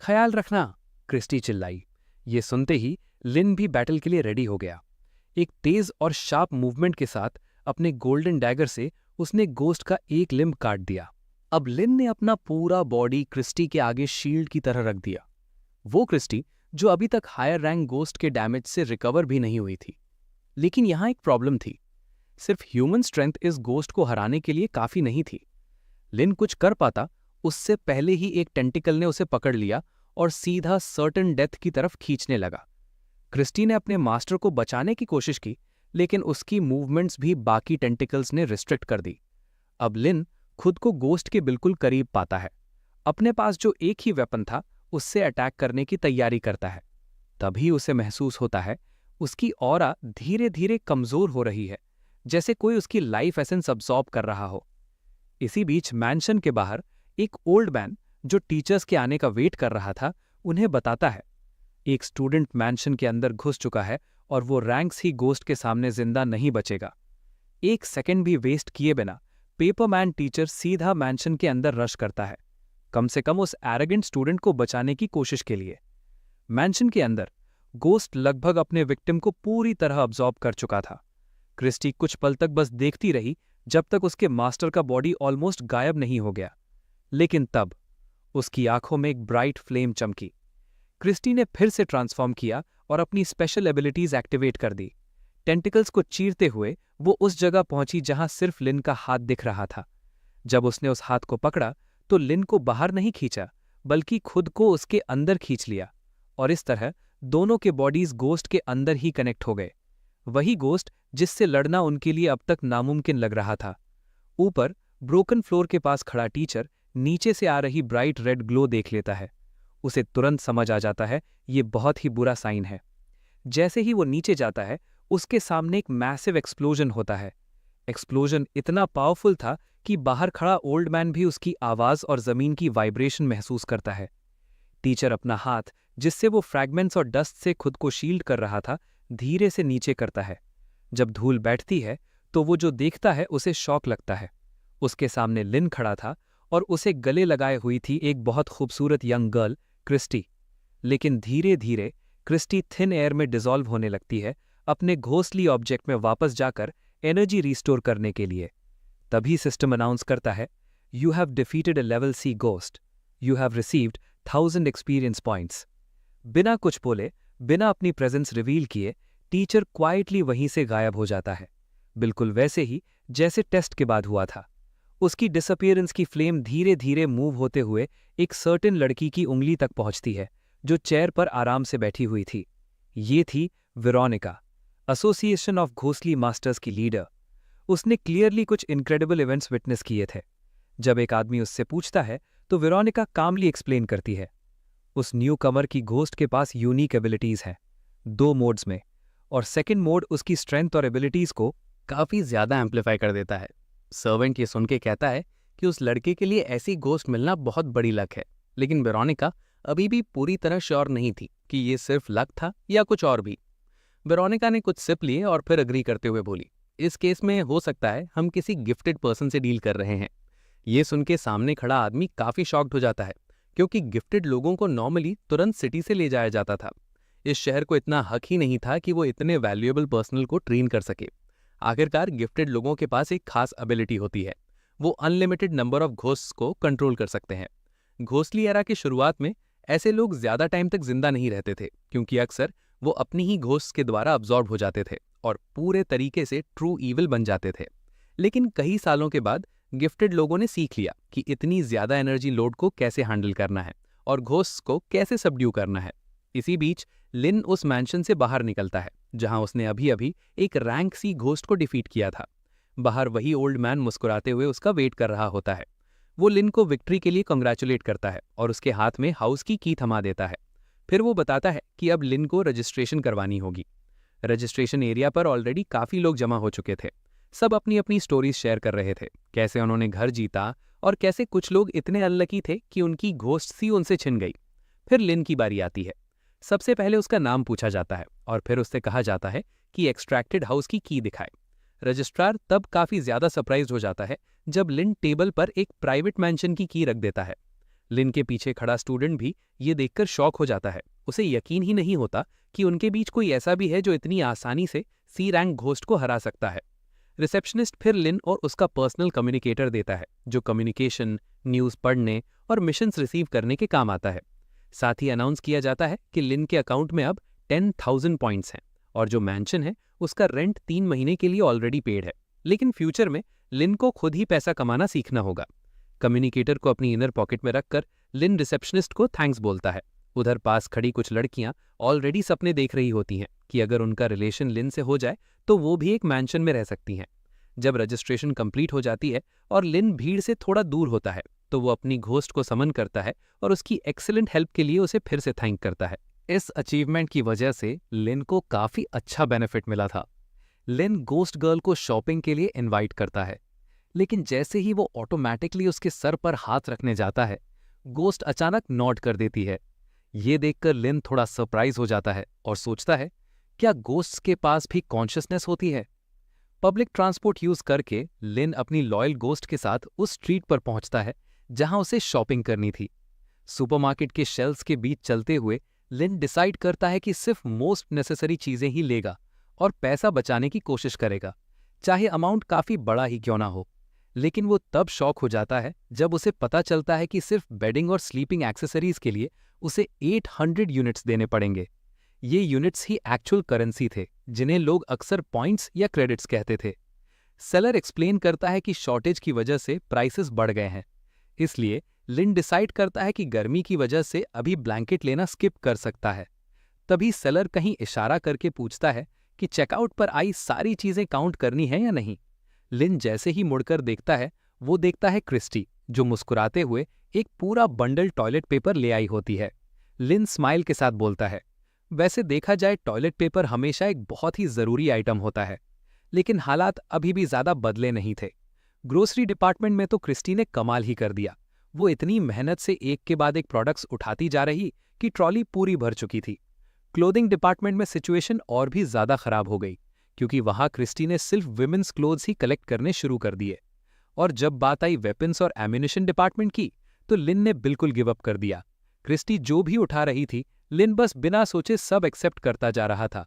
ख्याल रखना, क्रिस्टी चिल्लाई। ये सुनते ही लिन भी बैटल के लिए रेडी हो गया। एक तेज और शार्प मूवमेंट के साथ अपने गोल्डन डैगर से उसने गोस्ट का एक लिम्ब काट दिया। अब लिन ने अपना पूरा बॉडी क्रिस्टी के आगे शील्ड की तरह रख दिया। वो क्रिस्टी जो अभी तक हायर रैंक गोस्ट के डैमेज से रिकवर भी नहीं हुई थी। लेकिन यहां एक प्रॉब्लम थी, सिर्फ ह्यूमन स्ट्रेंथ इस गोस्ट को हराने के लिए काफी नहीं थी। लिन कुछ कर पाता उससे पहले ही एक टेंटिकल ने उसे पकड़ लिया और सीधा सर्टन डेथ की तरफ खींचने लगा। क्रिस्टी ने अपने मास्टर को बचाने की कोशिश की, लेकिन उसकी मूवमेंट्स भी बाकी टेंटिकल्स ने रिस्ट्रिक्ट कर दी। अब लिन खुद को गोस्ट के बिल्कुल करीब पाता है, अपने पास जो एक ही वेपन था उससे अटैक करने की तैयारी करता है। तभी उसे महसूस होता है उसकी ऑरा धीरे धीरे कमजोर हो रही है, जैसे कोई उसकी लाइफ एसेंस अब्सॉर्ब कर रहा हो। इसी बीच मैंशन के बाहर एक ओल्ड मैन जो टीचर्स के आने का वेट कर रहा था, उन्हें बताता है एक स्टूडेंट मैंशन के अंदर घुस चुका है और वो रैंक्स ही गोस्ट के सामने जिंदा नहीं बचेगा। एक सेकंड भी वेस्ट किए बिना पेपरमैन टीचर सीधा मैंशन के अंदर रश करता है, कम से कम उस एरोगेंट स्टूडेंट को बचाने की कोशिश के लिए। मैंशन के अंदर गोस्ट लगभग अपने विक्टिम को पूरी तरह अब्सॉर्ब कर चुका था। क्रिस्टी कुछ पल तक बस देखती रही जब तक उसके मास्टर का बॉडी ऑलमोस्ट गायब नहीं हो गया। लेकिन तब उसकी आंखों में एक ब्राइट फ्लेम चमकी। क्रिस्टी ने फिर से ट्रांसफॉर्म किया और अपनी स्पेशल एबिलिटीज एक्टिवेट कर दी। टेंटिकल्स को चीरते हुए वो उस जगह पहुंची जहां सिर्फ लिन का हाथ दिख रहा था। जब उसने उस हाथ को पकड़ा तो लिन को बाहर नहीं खींचा, बल्कि खुद को उसके अंदर खींच लिया, और इस तरह दोनों के बॉडीज गोस्ट के अंदर ही कनेक्ट हो गए। वही गोस्ट जिससे लड़ना उनके लिए अब तक नामुमकिन लग रहा था। ऊपर ब्रोकन फ्लोर के पास खड़ा टीचर नीचे से आ रही ब्राइट रेड ग्लो देख लेता है। उसे तुरंत समझ आ जाता है ये बहुत ही बुरा साइन है। जैसे ही वो नीचे जाता है, उसके सामने एक मैसिव एक्सप्लोजन होता है। एक्सप्लोजन इतना पावरफुल था कि बाहर खड़ा ओल्ड मैन भी उसकी आवाज और जमीन की वाइब्रेशन महसूस करता है। टीचर अपना हाथ, जिससे वो फ्रैगमेंट्स और डस्ट से खुद को शील्ड कर रहा था, धीरे से नीचे करता है। जब धूल बैठती है तो वो जो देखता है उसे शॉक लगता है। उसके सामने लिन खड़ा था और उसे गले लगाए हुई थी एक बहुत खूबसूरत यंग गर्ल, क्रिस्टी। लेकिन धीरे धीरे क्रिस्टी थिन एयर में डिसॉल्व होने लगती है, अपने घोंसली ऑब्जेक्ट में वापस जाकर एनर्जी रिस्टोर करने के लिए। तभी सिस्टम अनाउंस करता है, you have defeated a level C ghost, you have received 1000 experience points. बिना कुछ बोले, बिना अपनी प्रेजेंस रिवील किए, टीचर क्वाइटली वहीं से गायब हो जाता है, बिल्कुल वैसे ही जैसे टेस्ट के बाद हुआ था। उसकी डिसअपीयरेंस की फ्लेम धीरे धीरे मूव होते हुए एक सर्टेन लड़की की उंगली तक पहुंचती है जो चेयर पर आराम से बैठी हुई थी। ये थी वेरोनिका, एसोसिएशन ऑफ घोंसली मास्टर्स की लीडर। उसने क्लियरली कुछ इनक्रेडिबल इवेंट्स विटनेस किए थे। जब एक आदमी उससे पूछता है तो वेरोनिका कामली एक्सप्लेन करती है, उस न्यू कमर की घोस्ट के पास यूनिक एबिलिटीज हैं, 2 मोड्स में, और सेकंड मोड उसकी स्ट्रेंथ और एबिलिटीज को काफी ज्यादा एम्पलीफाई कर देता है। सर्वेंट ये सुन के कहता है कि उस लड़के के लिए ऐसी गोस्ट मिलना बहुत बड़ी लक है, लेकिन वेरोनिका अभी भी पूरी तरह श्योर नहीं थी कि ये सिर्फ लक था या कुछ और भी। वेरोनिका ने कुछ सिप लिए और फिर अग्री करते हुए बोली, इस केस में हो सकता है हम किसी गिफ्टेड पर्सन से डील कर रहे हैं, ये सुन के सामने खड़ा आदमी काफी शॉक्ड हो जाता है, क्योंकि गिफ्टेड लोगों को नॉर्मली तुरंत सिटी से ले जाया जाता था। इस शहर को इतना हक ही नहीं था कि वो इतने वैल्यूएबल पर्सनल को ट्रेन कर सके। आखिरकार गिफ्टेड लोगों के पास एक खास एबिलिटी होती है, वो अनलिमिटेड नंबर ऑफ घोस्ट्स को कंट्रोल कर सकते हैं। घोस्टली एरा की शुरुआत में ऐसे लोग ज्यादा टाइम तक जिंदा नहीं रहते थे, क्योंकि अक्सर वो अपनी ही घोस्ट के द्वारा अब्जॉर्ब हो जाते थे और पूरे तरीके से ट्रू ईविल बन जाते थे। लेकिन कई सालों के बाद गिफ्टेड लोगों ने सीख लिया कि इतनी ज्यादा एनर्जी लोड को कैसे हैंडल करना है और घोस्ट्स को कैसे सबड्यू करना है। इसी बीच लिन उस मैंशन से बाहर निकलता है जहां उसने अभी अभी एक रैंक सी घोस्ट को डिफीट किया था। बाहर वही ओल्ड मैन मुस्कुराते हुए उसका वेट कर रहा होता है। वो लिन को विक्ट्री के लिए कंग्रेचुलेट करता है और उसके हाथ में हाउस की की थमा देता है। फिर वो बताता है कि अब लिन को रजिस्ट्रेशन करवानी होगी। रजिस्ट्रेशन एरिया पर ऑलरेडी काफी लोग जमा हो चुके थे। सब अपनी अपनी स्टोरीज शेयर कर रहे थे, कैसे उन्होंने घर जीता और कैसे कुछ लोग इतने अनलकी थे कि उनकी घोस्ट सी उनसे छिन गई। फिर लिन की बारी आती है। सबसे पहले उसका नाम पूछा जाता है और फिर उससे कहा जाता है कि एक्सट्रैक्टेड हाउस की की दिखाए। रजिस्ट्रार तब काफी ज्यादा सरप्राइज हो जाता है जब लिन टेबल पर एक प्राइवेट मैंशन की की रख देता है। लिन के पीछे खड़ा स्टूडेंट भी ये देखकर शॉक हो जाता है। उसे यकीन ही नहीं होता कि उनके बीच कोई ऐसा भी है जो इतनी आसानी से सी रैंक घोस्ट को हरा सकता है। रिसेप्शनिस्ट फिर लिन और उसका पर्सनल कम्युनिकेटर देता है, जो कम्युनिकेशन, न्यूज़ पढ़ने और मिशंस रिसीव करने के काम आता है। साथ ही अनाउंस किया जाता है कि लिन के अकाउंट में अब 10,000 पॉइंट्स हैं और जो मैंशन है उसका रेंट 3 महीने के लिए ऑलरेडी पेड है। लेकिन फ्यूचर में लिन को खुद ही पैसा कमाना सीखना होगा। कम्युनिकेटर को अपनी इनर पॉकेट में रखकर लिन रिसेप्शनिस्ट को थैंक्स बोलता है। उधर पास खड़ी कुछ लड़कियां ऑलरेडी सपने देख रही होती हैं कि अगर उनका रिलेशन लिन से हो जाए तो वो भी एक मैंशन में रह सकती हैं। जब रजिस्ट्रेशन कंप्लीट हो जाती है और लिन भीड़ से थोड़ा दूर होता है तो वो अपनी घोस्ट को समन करता है और उसकी एक्सीलेंट हेल्प के लिए उसे फिर से थैंक करता है। इस अचीवमेंट की वजह से लिन को काफी अच्छा बेनिफिट मिला था। लिन गोस्ट गर्ल को शॉपिंग के लिए इनवाइट करता है, लेकिन जैसे ही वो ऑटोमेटिकली उसके सर पर हाथ रखने जाता है, गोस्ट अचानक नॉड कर देती है। ये देखकर लिन थोड़ा सरप्राइज हो जाता है और सोचता है, क्या गोस्ट्स के पास भी कॉन्शियसनेस होती है? पब्लिक ट्रांसपोर्ट यूज करके लिन अपनी लॉयल गोस्ट के साथ उस स्ट्रीट पर पहुंचता है जहां उसे शॉपिंग करनी थी। सुपरमार्केट के शेल्फ्स के बीच चलते हुए लिन डिसाइड करता है कि सिर्फ मोस्ट नेसेसरी चीजें ही लेगा और पैसा बचाने की कोशिश करेगा, चाहे अमाउंट काफी बड़ा ही क्यों ना हो। लेकिन वो तब शॉक हो जाता है जब उसे पता चलता है कि सिर्फ बेडिंग और स्लीपिंग एक्सेसरीज के लिए उसे 800 यूनिट्स देने पड़ेंगे। ये यूनिट्स ही एक्चुअल करेंसी थे, जिन्हें लोग अक्सर पॉइंट्स या क्रेडिट्स कहते थे। सेलर एक्सप्लेन करता है कि शॉर्टेज की वजह से प्राइसेस बढ़ गए हैं, इसलिए लिन डिसाइड करता है कि गर्मी की वजह से अभी ब्लैंकेट लेना स्किप कर सकता है। तभी सेलर कहीं इशारा करके पूछता है कि चेकआउट पर आई सारी चीजें काउंट करनी है या नहीं। लिन जैसे ही मुड़कर देखता है, वो देखता है क्रिस्टी, जो मुस्कुराते हुए एक पूरा बंडल टॉयलेट पेपर ले आई होती है। लिन स्माइल के साथ बोलता है, वैसे देखा जाए टॉयलेट पेपर हमेशा एक बहुत ही जरूरी आइटम होता है, लेकिन हालात अभी भी ज्यादा बदले नहीं थे। ग्रोसरी डिपार्टमेंट में तो क्रिस्टी ने कमाल ही कर दिया। वो इतनी मेहनत से एक के बाद एक प्रोडक्ट्स उठाती जा रही कि ट्रॉली पूरी भर चुकी थी। क्लोथिंग डिपार्टमेंट में सिचुएशन और भी ज्यादा खराब हो गई, क्योंकि वहां क्रिस्टी ने सिर्फ विमेन्स क्लोथ्स ही कलेक्ट करने शुरू कर दिए। और जब बात आई वेपन्स और एम्यूनिशन डिपार्टमेंट की, तो लिन ने बिल्कुल गिव अप कर दिया। क्रिस्टी जो भी उठा रही थी, लिन बस बिना सोचे सब एक्सेप्ट करता जा रहा था।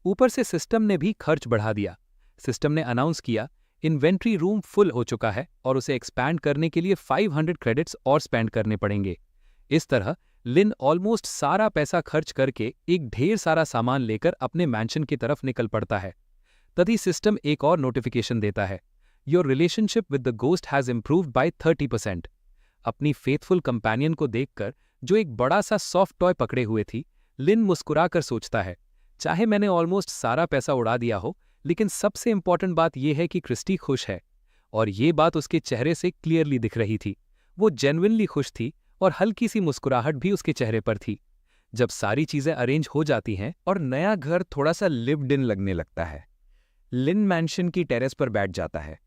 ऊपर से सिस्टम ने भी खर्च बढ़ा दिया। सिस्टम ने अनाउंस किया, इन्वेंट्री रूम फुल हो चुका है और उसे एक्सपैंड करने के लिए 500 क्रेडिट्स और स्पेंड करने पड़ेंगे। इस तरह लिन ऑलमोस्ट सारा पैसा खर्च करके एक ढेर सारा सामान लेकर अपने मैंशन की तरफ निकल पड़ता है। तभी सिस्टम एक और नोटिफिकेशन देता है, your relationship with the ghost has improved by 30%। अपनी फेथफुल कंपेनियन को देखकर, जो एक बड़ा सा सॉफ्ट टॉय पकड़े हुए थी, लिन मुस्कुराकर सोचता है, चाहे मैंने ऑलमोस्ट सारा पैसा उड़ा दिया हो, लेकिन सबसे इंपॉर्टेंट बात यह है कि क्रिस्टी खुश है। और ये बात उसके चेहरे से क्लियरली दिख रही थी। वो जेन्युइनली खुश थी और हल्की सी मुस्कुराहट भी उसके चेहरे पर थी। जब सारी चीजें अरेंज हो जाती हैं और नया घर थोड़ा सा लिव्ड इन लगने लगता है, लिन मैंशन की टेरेस पर बैठ जाता है।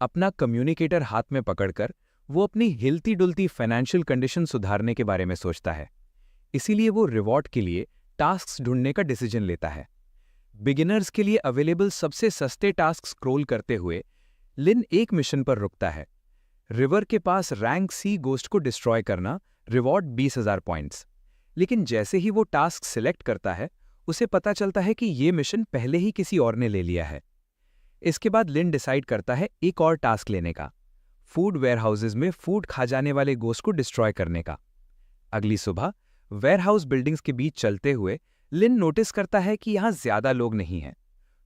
अपना कम्युनिकेटर हाथ में पकड़कर वो अपनी हिलती डुलती फाइनेंशियल कंडीशन सुधारने के बारे में सोचता है। इसीलिए वो रिवॉर्ड के लिए टास्क्स ढूंढने का डिसीजन लेता है। बिगिनर्स के लिए अवेलेबल सबसे सस्ते टास्क स्क्रॉल करते हुए लिन एक मिशन पर रुकता है। रिवर के पास रैंक सी गोस्ट को डिस्ट्रॉय करना, रिवॉर्ड 20,000 पॉइंट्स। लेकिन जैसे ही वो टास्क सिलेक्ट करता है, उसे पता चलता है कि ये मिशन पहले ही किसी और ने ले लिया है। इसके बाद लिन डिसाइड करता है एक और टास्क लेने का, फूड वेयरहाउसेज में फूड खा जाने वाले गोस्ट को डिस्ट्रॉय करने का। अगली सुबह वेयरहाउस बिल्डिंग्स के बीच चलते हुए लिन नोटिस करता है कि यहाँ ज्यादा लोग नहीं हैं।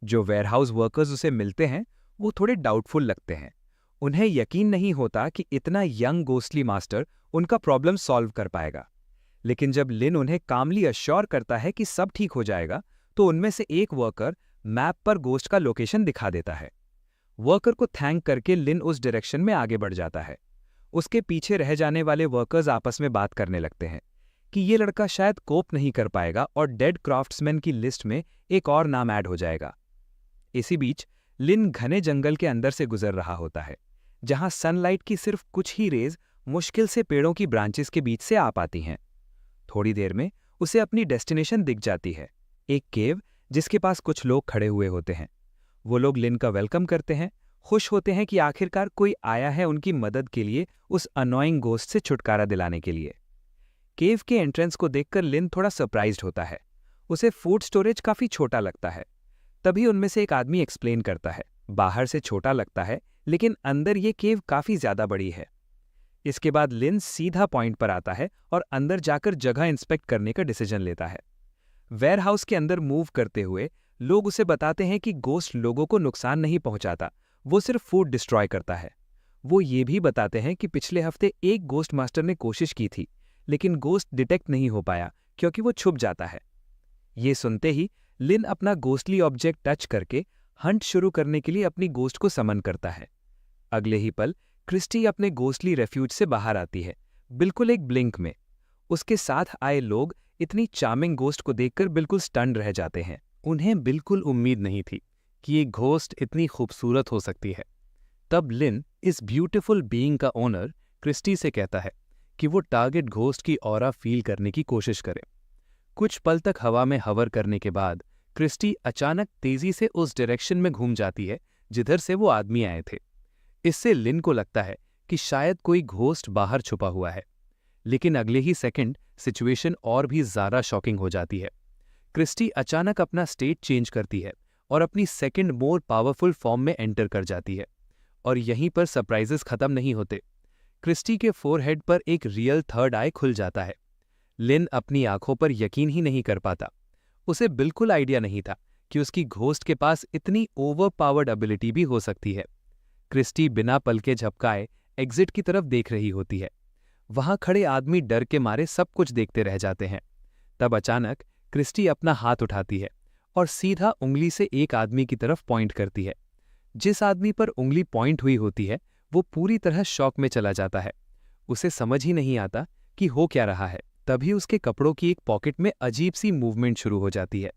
जो वेयरहाउस वर्कर्स उसे मिलते हैं वो थोड़े डाउटफुल लगते हैं। उन्हें यकीन नहीं होता कि इतना यंग गोस्टली मास्टर उनका प्रॉब्लम सॉल्व कर पाएगा। लेकिन जब लिन उन्हें कामली अश्योर करता है कि सब ठीक हो जाएगा, तो उनमें से एक वर्कर मैप पर गोस्ट का लोकेशन दिखा देता है। वर्कर को थैंक करके लिन उस डायरेक्शन में आगे बढ़ जाता है। उसके पीछे रह जाने वाले वर्कर्स आपस में बात करने लगते हैं कि ये लड़का शायद कोप नहीं कर पाएगा और डेड क्राफ्ट्समैन की लिस्ट में एक और नाम ऐड हो जाएगा। इसी बीच लिन घने जंगल के अंदर से गुजर रहा होता है, जहां सनलाइट की सिर्फ कुछ ही रेज मुश्किल से पेड़ों की ब्रांचेस के बीच से आ पाती हैं। थोड़ी देर में उसे अपनी डेस्टिनेशन दिख जाती है, एक केव जिसके पास कुछ लोग खड़े हुए होते हैं। वो लोग लिन का वेलकम करते हैं, खुश होते हैं कि आखिरकार कोई आया है उनकी मदद के लिए, उस अनोइंग गोस्ट से छुटकारा दिलाने के लिए। केव के एंट्रेंस को देखकर लिन थोड़ा सरप्राइज्ड होता है। उसे फूड स्टोरेज काफी छोटा लगता है। तभी उनमें से एक आदमी एक्सप्लेन करता है, बाहर से छोटा लगता है लेकिन अंदर ये केव काफी ज्यादा बड़ी है। इसके बाद लिन सीधा पॉइंट पर आता है और अंदर जाकर जगह इंस्पेक्ट करने का डिसीजन लेता है। वेयरहाउस के अंदर मूव करते हुए लोग उसे बताते हैं कि गोस्ट लोगों को नुकसान नहीं पहुंचाता, वो सिर्फ फूड डिस्ट्रॉय करता है। वो ये भी बताते हैं कि पिछले हफ्ते एक गोस्ट मास्टर ने कोशिश की थी, लेकिन गोस्ट डिटेक्ट नहीं हो पाया क्योंकि वो छुप जाता है। ये सुनते ही लिन अपना गोस्टली ऑब्जेक्ट टच करके हंट शुरू करने के लिए अपनी गोस्ट को समन करता है। अगले ही पल क्रिस्टी अपने गोस्टली रेफ्यूज से बाहर आती है, बिल्कुल एक ब्लिंक में। उसके साथ आए लोग इतनी चार्मिंग गोस्ट को देखकर बिल्कुल स्टन्ड रह जाते हैं। उन्हें बिल्कुल उम्मीद नहीं थी कि एक घोस्ट इतनी खूबसूरत हो सकती है। तब लिन इस ब्यूटीफुल बीइंग का ओनर क्रिस्टी से कहता है कि वो टारगेट घोस्ट की ऑरा फील करने की कोशिश करे। कुछ पल तक हवा में हवर करने के बाद क्रिस्टी अचानक तेजी से उस डायरेक्शन में घूम जाती है जिधर से वो आदमी आए थे। इससे लिन को लगता है कि शायद कोई घोस्ट बाहर छुपा हुआ है, लेकिन अगले ही सेकंड सिचुएशन और भी ज्यादा शॉकिंग हो जाती है। क्रिस्टी अचानक अपना स्टेट चेंज करती है और अपनी सेकंड मोर पावरफुल फॉर्म में एंटर कर जाती है। और यहीं पर सरप्राइजेस खत्म नहीं होते। क्रिस्टी के फोरहेड पर एक रियल थर्ड आई खुल जाता है। लिन अपनी आंखों पर यकीन ही नहीं कर पाता। उसे बिल्कुल आइडिया नहीं था कि उसकी घोस्ट के पास इतनी ओवरपावर्ड एबिलिटी भी हो सकती है। क्रिस्टी बिना पलके झपकाए एग्जिट की तरफ देख रही होती है। वहां खड़े आदमी डर के मारे सब कुछ देखते रह जाते हैं। तब अचानक क्रिस्टी अपना हाथ उठाती है और सीधा उंगली से एक आदमी की तरफ पॉइंट करती है। जिस आदमी पर उंगली पॉइंट हुई होती है वो पूरी तरह शॉक में चला जाता है। उसे समझ ही नहीं आता कि हो क्या रहा है। तभी उसके कपड़ों की एक पॉकेट में अजीब सी मूवमेंट शुरू हो जाती है।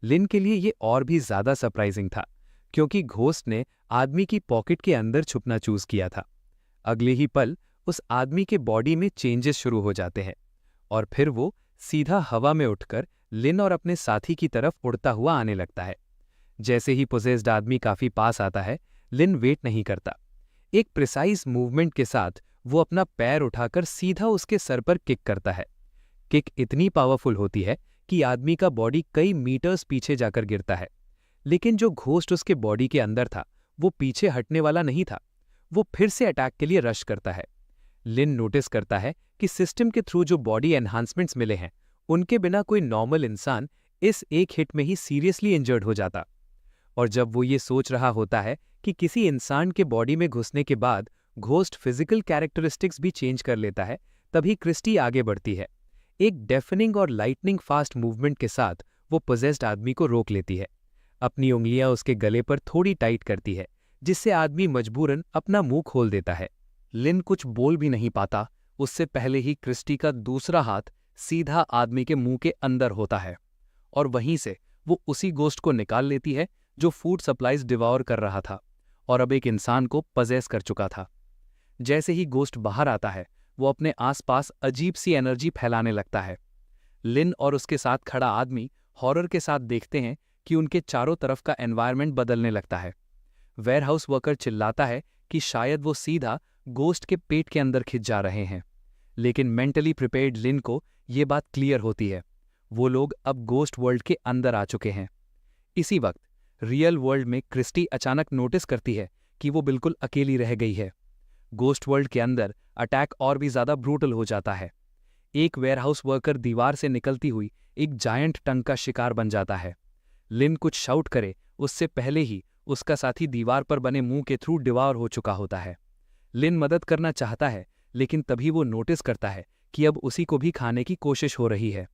लिन के लिए ये और भी ज्यादा सरप्राइजिंग था, क्योंकि घोस्ट ने आदमी की पॉकेट के अंदर छुपना चूज किया था। अगले ही पल उस आदमी के बॉडी में चेंजेस शुरू हो जाते हैं और फिर वो सीधा हवा में उठकर लिन और अपने साथी की तरफ उड़ता हुआ आने लगता है। जैसे ही पोजेस्ड आदमी काफी पास आता है, लिन वेट नहीं करता। एक प्रिसाइज मूवमेंट के साथ वो अपना पैर उठाकर सीधा उसके सर पर किक करता है। किक इतनी पावरफुल होती है कि आदमी का बॉडी कई मीटर्स पीछे जाकर गिरता है। लेकिन जो घोस्ट उसके बॉडी के अंदर था वो पीछे हटने वाला नहीं था। वो फिर से अटैक के लिए रश करता है। लिन नोटिस करता है कि सिस्टम के थ्रू जो बॉडी एनहांसमेंट्स मिले हैं उनके बिना कोई नॉर्मल इंसान इस एक हिट में ही सीरियसली इंजर्ड हो जाता। और जब वो ये सोच रहा होता है कि किसी इंसान के बॉडी में घुसने के बाद घोस्ट फिजिकल कैरेक्टरिस्टिक्स भी चेंज कर लेता है, तभी क्रिस्टी आगे बढ़ती है। एक डेफनिंग और लाइटनिंग फास्ट मूवमेंट के साथ वो पोजेस्ड आदमी को रोक लेती है। अपनी उंगलियां उसके गले पर थोड़ी टाइट करती है, जिससे आदमी मजबूरन अपना मुंह खोल देता है। लिन कुछ बोल भी नहीं पाता, उससे पहले ही क्रिस्टी का दूसरा हाथ सीधा आदमी के मुंह के अंदर होता है और वहीं से वो उसी गोस्ट को निकाल लेती है जो फूड सप्लाईज डिवॉर कर रहा था और अब एक इंसान को पजेस कर चुका था। जैसे ही गोस्ट बाहर आता है वो अपने आसपास अजीब सी एनर्जी फैलाने लगता है। लिन और उसके साथ खड़ा आदमी हॉरर के साथ देखते हैं कि उनके चारों तरफ का एनवायरनमेंट बदलने लगता है। वेयरहाउस वर्कर चिल्लाता है कि शायद वो सीधा गोस्ट के पेट के अंदर खिंच जा रहे हैं। लेकिन मेंटली प्रिपेयर्ड लिन को ये बात क्लियर होती है, वो लोग अब गोस्ट वर्ल्ड के अंदर आ चुके हैं। इसी वक्त रियल वर्ल्ड में क्रिस्टी अचानक नोटिस करती है कि वो बिल्कुल अकेली रह गई है। गोस्ट वर्ल्ड के अंदर अटैक और भी ज्यादा ब्रूटल हो जाता है। एक वेयरहाउस वर्कर दीवार से निकलती हुई एक जायंट टंग का शिकार बन जाता है। लिन कुछ शाउट करे उससे पहले ही उसका साथी दीवार पर बने मुंह के थ्रू डिवार हो चुका होता है। लिन मदद करना चाहता है, लेकिन तभी वो नोटिस करता है कि अब उसी को भी खाने की कोशिश हो रही है।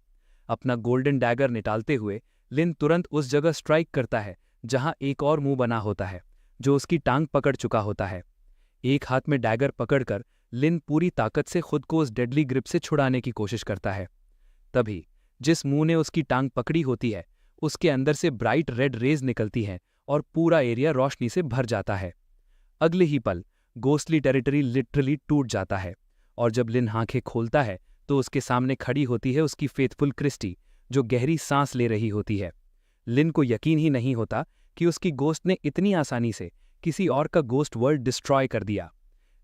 अपना गोल्डन डैगर निकालते हुए लिन तुरंत उस जगह स्ट्राइक करता है जहां एक और मुंह बना होता है, जो उसकी टांग पकड़ चुका होता है। एक हाथ में डैगर पकड़कर लिन पूरी ताकत से खुद को उस डेडली ग्रिप से छुड़ाने की कोशिश करता है। तभी जिस मुंह ने उसकी टांग पकड़ी होती है, उसके अंदर से ब्राइट रेड रेज निकलती हैं और पूरा एरिया रोशनी से भर जाता है। अगले ही पल गोस्टली टेरिटरी लिटरली टूट जाता है और जब लिन आंखें खोलता है तो उसके सामने खड़ी होती है उसकी फेथफुल क्रिस्टी, जो गहरी सांस ले रही होती है। लिन को यकीन ही नहीं होता कि उसकी गोस्ट ने इतनी आसानी से किसी और का गोस्ट वर्ल्ड डिस्ट्रॉय कर दिया।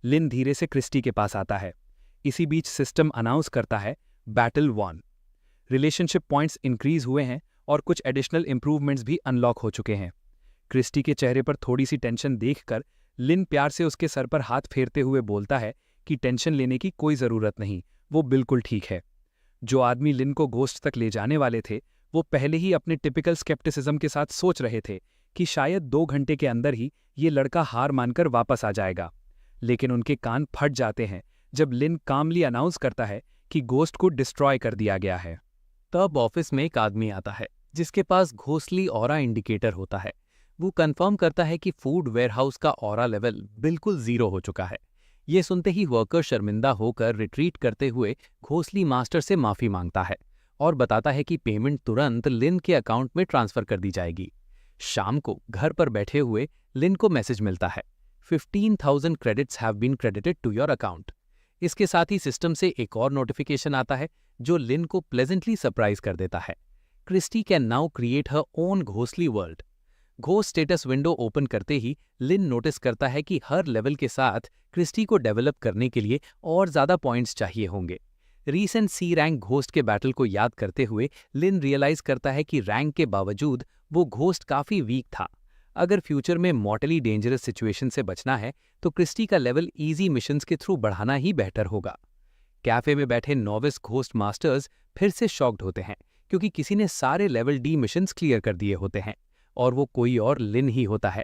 लिन धीरे से क्रिस्टी के पास आता है। इसी बीच सिस्टम अनाउंस करता है battle won. Relationship points increase हुए हैं और कुछ एडिशनल इंप्रूवमेंट्स भी अनलॉक हो चुके हैं। क्रिस्टी के चेहरे पर थोड़ी सी टेंशन देखकर लिन प्यार से उसके सर पर हाथ फेरते हुए बोलता है कि टेंशन लेने की कोई जरूरत नहीं, वो बिल्कुल ठीक है। जो आदमी लिन को गोस्ट तक ले जाने वाले थे, वो पहले ही अपने टिपिकल स्केप्टिसिज्म के साथ सोच रहे थे कि शायद 2 घंटे के अंदर ही ये लड़का हार मानकर वापस आ जाएगा। लेकिन उनके कान फट जाते हैं जब लिन कामली अनाउंस करता है कि गोस्ट को डिस्ट्रॉय कर दिया गया है। तब ऑफिस में एक आदमी आता है जिसके पास घोस्टली ऑरा इंडिकेटर होता है। वो कंफर्म करता है कि फूड वेयरहाउस का ऑरा लेवल बिल्कुल 0 हो चुका है। ये सुनते ही वर्कर शर्मिंदा होकर रिट्रीट करते हुए घोस्टली मास्टर से माफी मांगता है और बताता है कि पेमेंट तुरंत लिन के अकाउंट में ट्रांसफर कर दी जाएगी। शाम को घर पर बैठे हुए लिन को मैसेज मिलता है, 15,000 credits have been credited to your account. इसके साथ ही सिस्टम से एक और नोटिफिकेशन आता है जो लिन को प्लेजेंटली सरप्राइज कर देता है। Christie can now create her own ghostly world. Ghost status window open करते ही लिन नोटिस करता है कि हर लेवल के साथ क्रिस्टी को डेवलप करने के लिए और ज्यादा पॉइंट्स चाहिए होंगे। रीसेंट सी रैंक घोस्ट के बैटल को याद करते हुए लिन रियलाइज करता है कि रैंक के बावजूद वो घोस्ट काफी वीक था। अगर फ्यूचर में मॉर्टली डेंजरस सिचुएशन से बचना है तो क्रिस्टी का लेवल इजी मिशंस के थ्रू बढ़ाना ही बेहतर होगा। कैफे में बैठे नॉविस घोस्ट मास्टर्स फिर से शॉक्ड होते हैं क्योंकि किसी ने सारे लेवल डी मिशंस क्लियर कर दिए होते हैं और वो कोई और लिन ही होता है।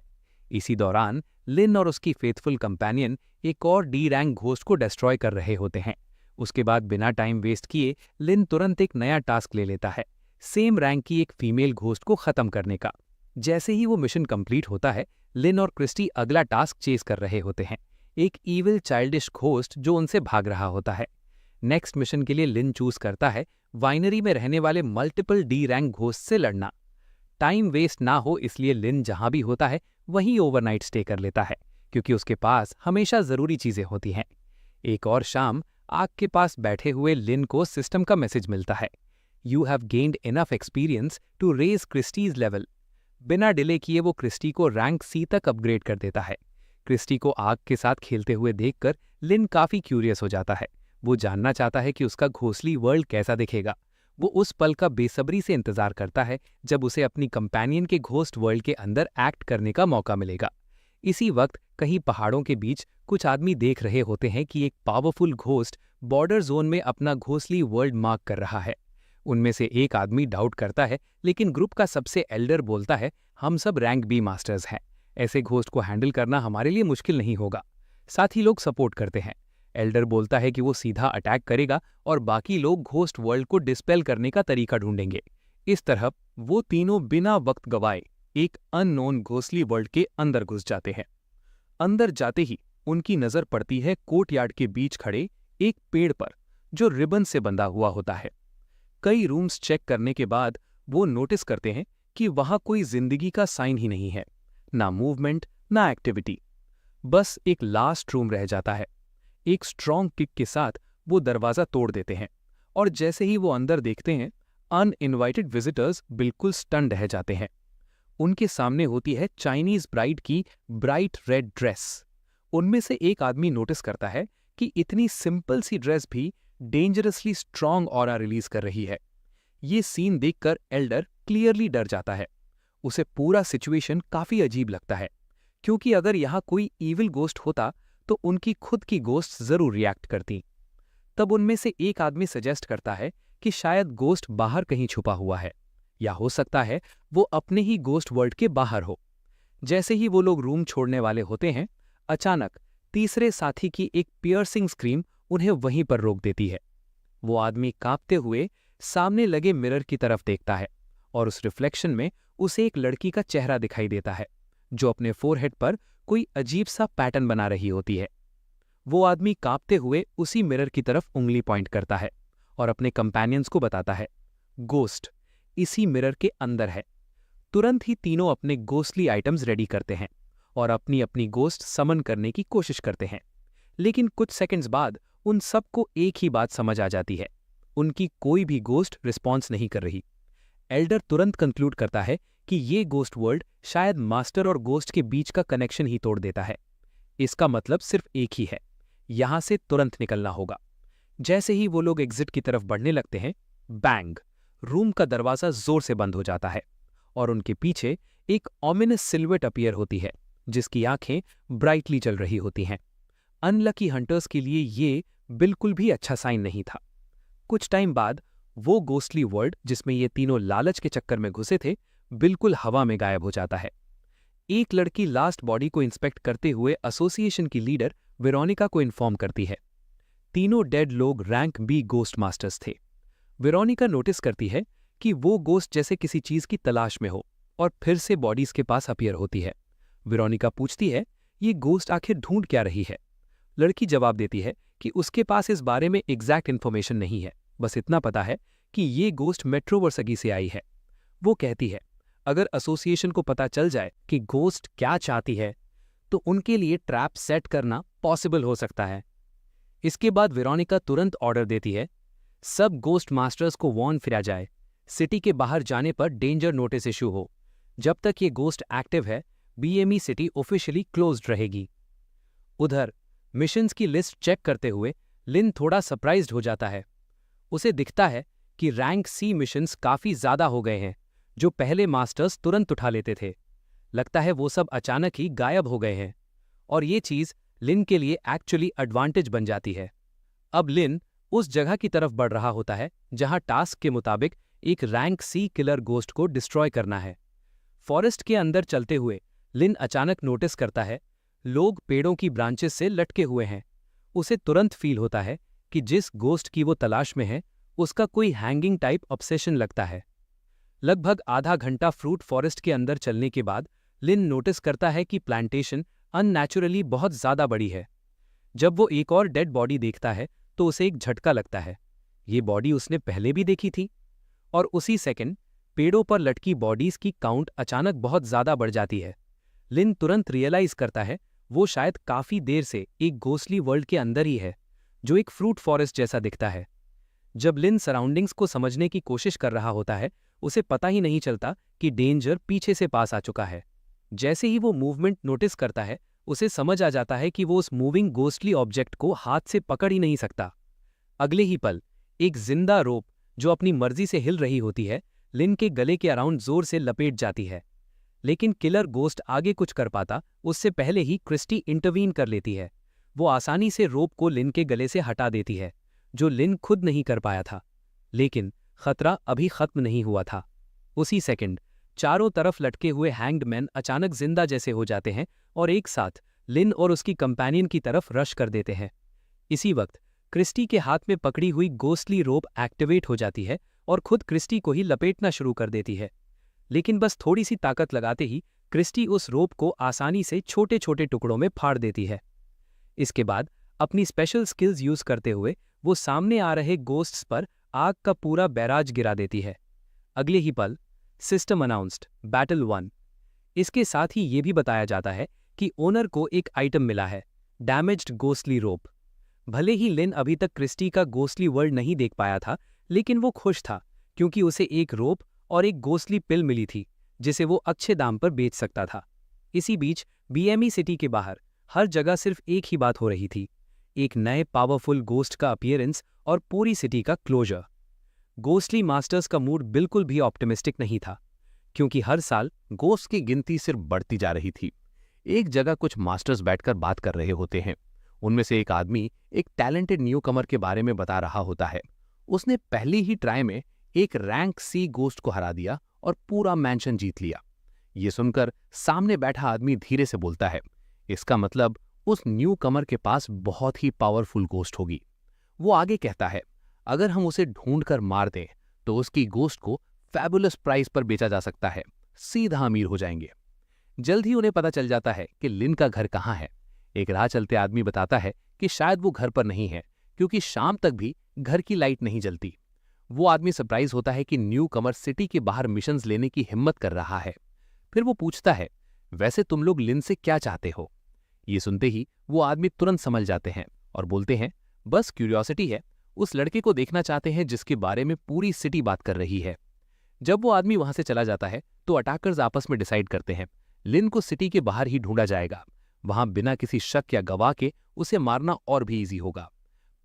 इसी दौरान लिन और उसकी फेथफुल कंपेनियन एक और डी रैंक घोस्ट को डिस्ट्रॉय कर रहे होते हैं। उसके बाद बिना टाइम वेस्ट किए लिन तुरंत एक नया टास्क ले लेता है, सेम रैंक की एक फीमेल घोस्ट को खत्म करने का। जैसे ही वो मिशन कंप्लीट होता है, लिन और क्रिस्टी अगला टास्क चेस कर रहे होते हैं, एक ईविल चाइल्डिश घोस्ट जो उनसे भाग रहा होता है। नेक्स्ट मिशन के लिए लिन चूज करता है वाइनरी में रहने वाले मल्टीपल डी रैंक घोस्ट से लड़ना। टाइम वेस्ट ना हो इसलिए लिन जहां भी होता है वहीं ओवरनाइट स्टे कर लेता है क्योंकि उसके पास हमेशा जरूरी चीजें होती हैं। एक और शाम आग के पास बैठे हुए लिन को सिस्टम का मैसेज मिलता है, you have gained enough experience to raise Christie's level. बिना डिले किए वो क्रिस्टी को रैंक सी तक अपग्रेड कर देता है। क्रिस्टी को आग के साथ खेलते हुए देखकर लिन काफी क्यूरियस हो जाता है। वो जानना चाहता है कि उसका घोस्टली वर्ल्ड कैसा दिखेगा। वो उस पल का बेसब्री से इंतजार करता है जब उसे अपनी कंपेनियन के घोस्ट वर्ल्ड के अंदर एक्ट करने का मौका मिलेगा। इसी वक्त कहीं पहाड़ों के बीच कुछ आदमी देख रहे होते हैं कि एक पावरफुल घोस्ट बॉर्डर जोन में अपना घोस्टली वर्ल्ड मार्क कर रहा है। उनमें से एक आदमी डाउट करता है, लेकिन ग्रुप का सबसे एल्डर बोलता है, हम सब रैंक बी मास्टर्स हैं, ऐसे घोस्ट को हैंडल करना हमारे लिए मुश्किल नहीं होगा। साथ ही लोग सपोर्ट करते हैं। एल्डर बोलता है कि वो सीधा अटैक करेगा और बाकी लोग घोस्ट वर्ल्ड को डिस्पेल करने का तरीका ढूंढेंगे। इस तरह वो तीनों बिना वक्त गवाए एक अननोन घोस्टली वर्ल्ड के अंदर घुस जाते हैं। अंदर जाते ही उनकी नजर पड़ती है कोर्टयार्ड के बीच खड़े एक पेड़ पर जो रिबन से बंधा हुआ होता है। कई रूम्स चेक करने के बाद वो नोटिस करते हैं कि वहां कोई जिंदगी का साइन ही नहीं है, ना मूवमेंट ना एक्टिविटी। बस एक लास्ट रूम रह जाता है। एक स्ट्रॉन्ग किक के साथ वो दरवाजा तोड़ देते हैं और जैसे ही वो अंदर देखते हैं, अनइनवाइटेड विजिटर्स बिल्कुल स्टन रह जाते हैं। उनके सामने होती है चाइनीज ब्राइड की ब्राइट रेड ड्रेस। उनमें से एक आदमी नोटिस करता है कि इतनी सिंपल सी ड्रेस भी डेंजरसली स्ट्रॉन्ग ऑरा रिलीज कर रही है। ये सीन देखकर एल्डर क्लियरली डर जाता है। उसे पूरा सिचुएशन काफी अजीब लगता है, क्योंकि अगर यहाँ कोई इविल गोस्ट होता तो उनकी खुद की गोस्ट जरूर रिएक्ट करती। तब उनमें से एक आदमी सजेस्ट करता है कि शायद गोस्ट बाहर कहीं छुपा हुआ है, या हो सकता है वो अपने ही गोस्ट वर्ल्ड के बाहर हो। जैसे ही वो लोग रूम छोड़ने वाले होते हैं, अचानक तीसरे साथी की एक पियर्सिंग स्क्रीम उन्हें वहीं पर रोक देती है। वो आदमी कांपते हुए सामने लगे मिरर की तरफ देखता है और उस रिफ्लेक्शन में उसे एक लड़की का चेहरा दिखाई देता है, जो अपने फोरहेड पर कोई अजीब सा पैटर्न बना रही होती है। वो आदमी कांपते हुए उसी मिरर की तरफ उंगली पॉइंट करता है और अपने कंपेनियंस को बताता है, गोस्ट इसी मिरर के अंदर है। तुरंत ही तीनों अपने गोस्टली आइटम्स रेडी करते हैं और अपनी अपनी गोस्ट समन करने की कोशिश करते हैं। लेकिन कुछ सेकंड्स बाद उन सबको एक ही बात समझ आ जाती है, उनकी कोई भी गोस्ट रिस्पॉन्स नहीं कर रही। एल्डर तुरंत कंक्लूड करता है कि ये गोस्ट वर्ल्ड शायद मास्टर और गोस्ट के बीच का कनेक्शन ही तोड़ देता है। इसका मतलब सिर्फ एक ही है, यहां से तुरंत निकलना होगा। जैसे ही वो लोग एग्जिट की तरफ बढ़ने लगते हैं, बैंग, रूम का दरवाजा जोर से बंद हो जाता है और उनके पीछे एक ऑमिनस सिल्हूएट अपीयर होती है, जिसकी आंखें ब्राइटली चल रही होती हैं। अनलकी हंटर्स के लिए ये बिल्कुल भी अच्छा साइन नहीं था। कुछ टाइम बाद वो गोस्टली वर्ल्ड जिसमें ये तीनों लालच के चक्कर में घुसे थे, बिल्कुल हवा में गायब हो जाता है। एक लड़की लास्ट बॉडी को इंस्पेक्ट करते हुए एसोसिएशन की लीडर वेरोनिका को इन्फॉर्म करती है। तीनों डेड लोग रैंक बी गोस्ट मास्टर्स थे। वेरोनिका नोटिस करती है कि वो गोस्ट जैसे किसी चीज की तलाश में हो और फिर से बॉडीज के पास अपीयर होती है। वेरोनिका पूछती है, ये गोस्ट आखिर ढूंढ क्या रही है? लड़की जवाब देती है कि उसके पास इस बारे में एग्जैक्ट इन्फॉर्मेशन नहीं है, बस इतना पता है कि ये गोस्ट मेट्रोवर्सगी से आई है। वो कहती है, अगर एसोसिएशन को पता चल जाए कि गोस्ट क्या चाहती है, तो उनके लिए ट्रैप सेट करना पॉसिबल हो सकता है। इसके बाद वेरोनिका तुरंत ऑर्डर देती है, सब गोस्ट मास्टर्स को वार्न किया जाए, सिटी के बाहर जाने पर डेंजर नोटिस इशू हो। जब तक ये गोस्ट एक्टिव है, बीएमई सिटी ऑफिशियली क्लोज्ड रहेगी। उधर मिशंस की लिस्ट चेक करते हुए लिन थोड़ा सरप्राइज्ड हो जाता है। उसे दिखता है कि रैंक सी मिशंस काफी ज्यादा हो गए हैं, जो पहले मास्टर्स तुरंत उठा लेते थे। लगता है वो सब अचानक ही गायब हो गए हैं, और ये चीज लिन के लिए एक्चुअली एडवांटेज बन जाती है। अब लिन उस जगह की तरफ बढ़ रहा होता है जहां टास्क के मुताबिक एक रैंक सी किलर गोस्ट को डिस्ट्रॉय करना है। फॉरेस्ट के अंदर चलते हुए लिन अचानक नोटिस करता है, लोग पेड़ों की ब्रांचेस से लटके हुए हैं। उसे तुरंत फील होता है कि जिस गोस्ट की वो तलाश में है, उसका कोई हैंगिंग टाइप ऑब्सेशन लगता है। लगभग आधा घंटा फ्रूट फॉरेस्ट के अंदर चलने के बाद लिन नोटिस करता है कि प्लांटेशन अननेचुरली बहुत ज्यादा बड़ी है। जब वो एक और डेड बॉडी देखता है तो उसे एक झटका लगता है। ये बॉडी उसने पहले भी देखी थी, और उसी सेकंड पेड़ों पर लटकी बॉडीज की काउंट अचानक बहुत ज्यादा बढ़ जाती है। लिन तुरंत रियलाइज करता है वो शायद काफी देर से एक गोस्टली वर्ल्ड के अंदर ही है, जो एक फ्रूट फॉरेस्ट जैसा दिखता है। जब लिन सराउंडिंग्स को समझने की कोशिश कर रहा होता है, उसे पता ही नहीं चलता कि डेंजर पीछे से पास आ चुका है। जैसे ही वो मूवमेंट नोटिस करता है, उसे समझ आ जाता है कि वो उस मूविंग गोस्टली ऑब्जेक्ट को हाथ से पकड़ ही नहीं सकता। अगले ही पल एक जिंदा रोप जो अपनी मर्जी से हिल रही होती है, लिन के गले के अराउंड जोर से लपेट जाती है। लेकिन किलर गोस्ट आगे कुछ कर पाता उससे पहले ही क्रिस्टी इंटरवीन कर लेती है। वो आसानी से रोप को लिन के गले से हटा देती है, जो लिन खुद नहीं कर पाया था। लेकिन खतरा अभी खत्म नहीं हुआ था। उसी सेकंड चारों तरफ लटके हुए हैंग्ड मैन अचानक जिंदा जैसे हो जाते हैं और एक साथ लिन और उसकी कंपेनियन की तरफ रश कर देते हैं। इसी वक्त क्रिस्टी के हाथ में पकड़ी हुई गोस्टली रोप एक्टिवेट हो जाती है और खुद क्रिस्टी को ही लपेटना शुरू कर देती है। लेकिन बस थोड़ी सी ताकत लगाते ही क्रिस्टी उस रोप को आसानी से छोटे छोटे टुकड़ों में फाड़ देती है। इसके बाद अपनी स्पेशल स्किल्स यूज करते हुए वो सामने आ रहे गोस्ट्स पर आग का पूरा बैराज गिरा देती है। अगले ही पल सिस्टम अनाउंस्ड बैटल 1। इसके साथ ही ये भी बताया जाता है कि ओनर को एक आइटम मिला है, डैमेज्ड गोस्टली रोप। भले ही लिन अभी तक क्रिस्टी का गोस्टली वर्ल्ड नहीं देख पाया था, लेकिन वो खुश था क्योंकि उसे एक रोप और एक गोस्टली पिल मिली थी जिसे वो अच्छे दाम पर बेच सकता था। इसी बीच बीएमई सिटी के बाहर हर जगह सिर्फ एक ही बात हो रही थी, एक नए पावरफुल गोस्ट का अपीयरेंस और पूरी सिटी का क्लोजर। गोस्टली मास्टर्स का मूड बिल्कुल भी ऑप्टिमिस्टिक नहीं था, क्योंकि हर साल गोस्ट की गिनती सिर्फ बढ़ती जा रही थी। एक जगह कुछ मास्टर्स बैठकर बात कर रहे होते हैं। उनमें से एक आदमी एक टैलेंटेड न्यूकमर के बारे में बता रहा होता है। उसने पहली ही ट्राई में एक रैंक सी गोस्ट को हरा दिया और पूरा मैंशन जीत लिया। ये सुनकर सामने बैठा आदमी धीरे से बोलता है, इसका मतलब उस न्यूकमर के पास बहुत ही पावरफुल गोस्ट होगी। वो आगे कहता है, अगर हम उसे ढूंढकर मार दें तो उसकी गोस्ट को फैबुलस प्राइस पर बेचा जा सकता है, सीधा अमीर हो जाएंगे। जल्द ही उन्हें पता चल जाता है कि लिन का घर कहाँ है। एक राह चलते आदमी बताता है कि शायद वो घर पर नहीं है, क्योंकि शाम तक भी घर की लाइट नहीं जलती। वो आदमी सरप्राइज होता है कि न्यू कमर सिटी के बाहर मिशंस लेने की हिम्मत कर रहा है। फिर वो पूछता है, वैसे तुम लोग लिन से क्या चाहते हो? ये सुनते ही वो आदमी तुरंत समझ जाते हैं और बोलते हैं, बस क्यूरियोसिटी है, उस लड़के को देखना चाहते हैं जिसके बारे में पूरी सिटी बात कर रही है। जब वो आदमी वहां से चला जाता है तो अटैकर्स आपस में डिसाइड करते हैं, लिन को सिटी के बाहर ही ढूंढा जाएगा। वहां बिना किसी शक या गवाह के उसे मारना और भी इजी होगा।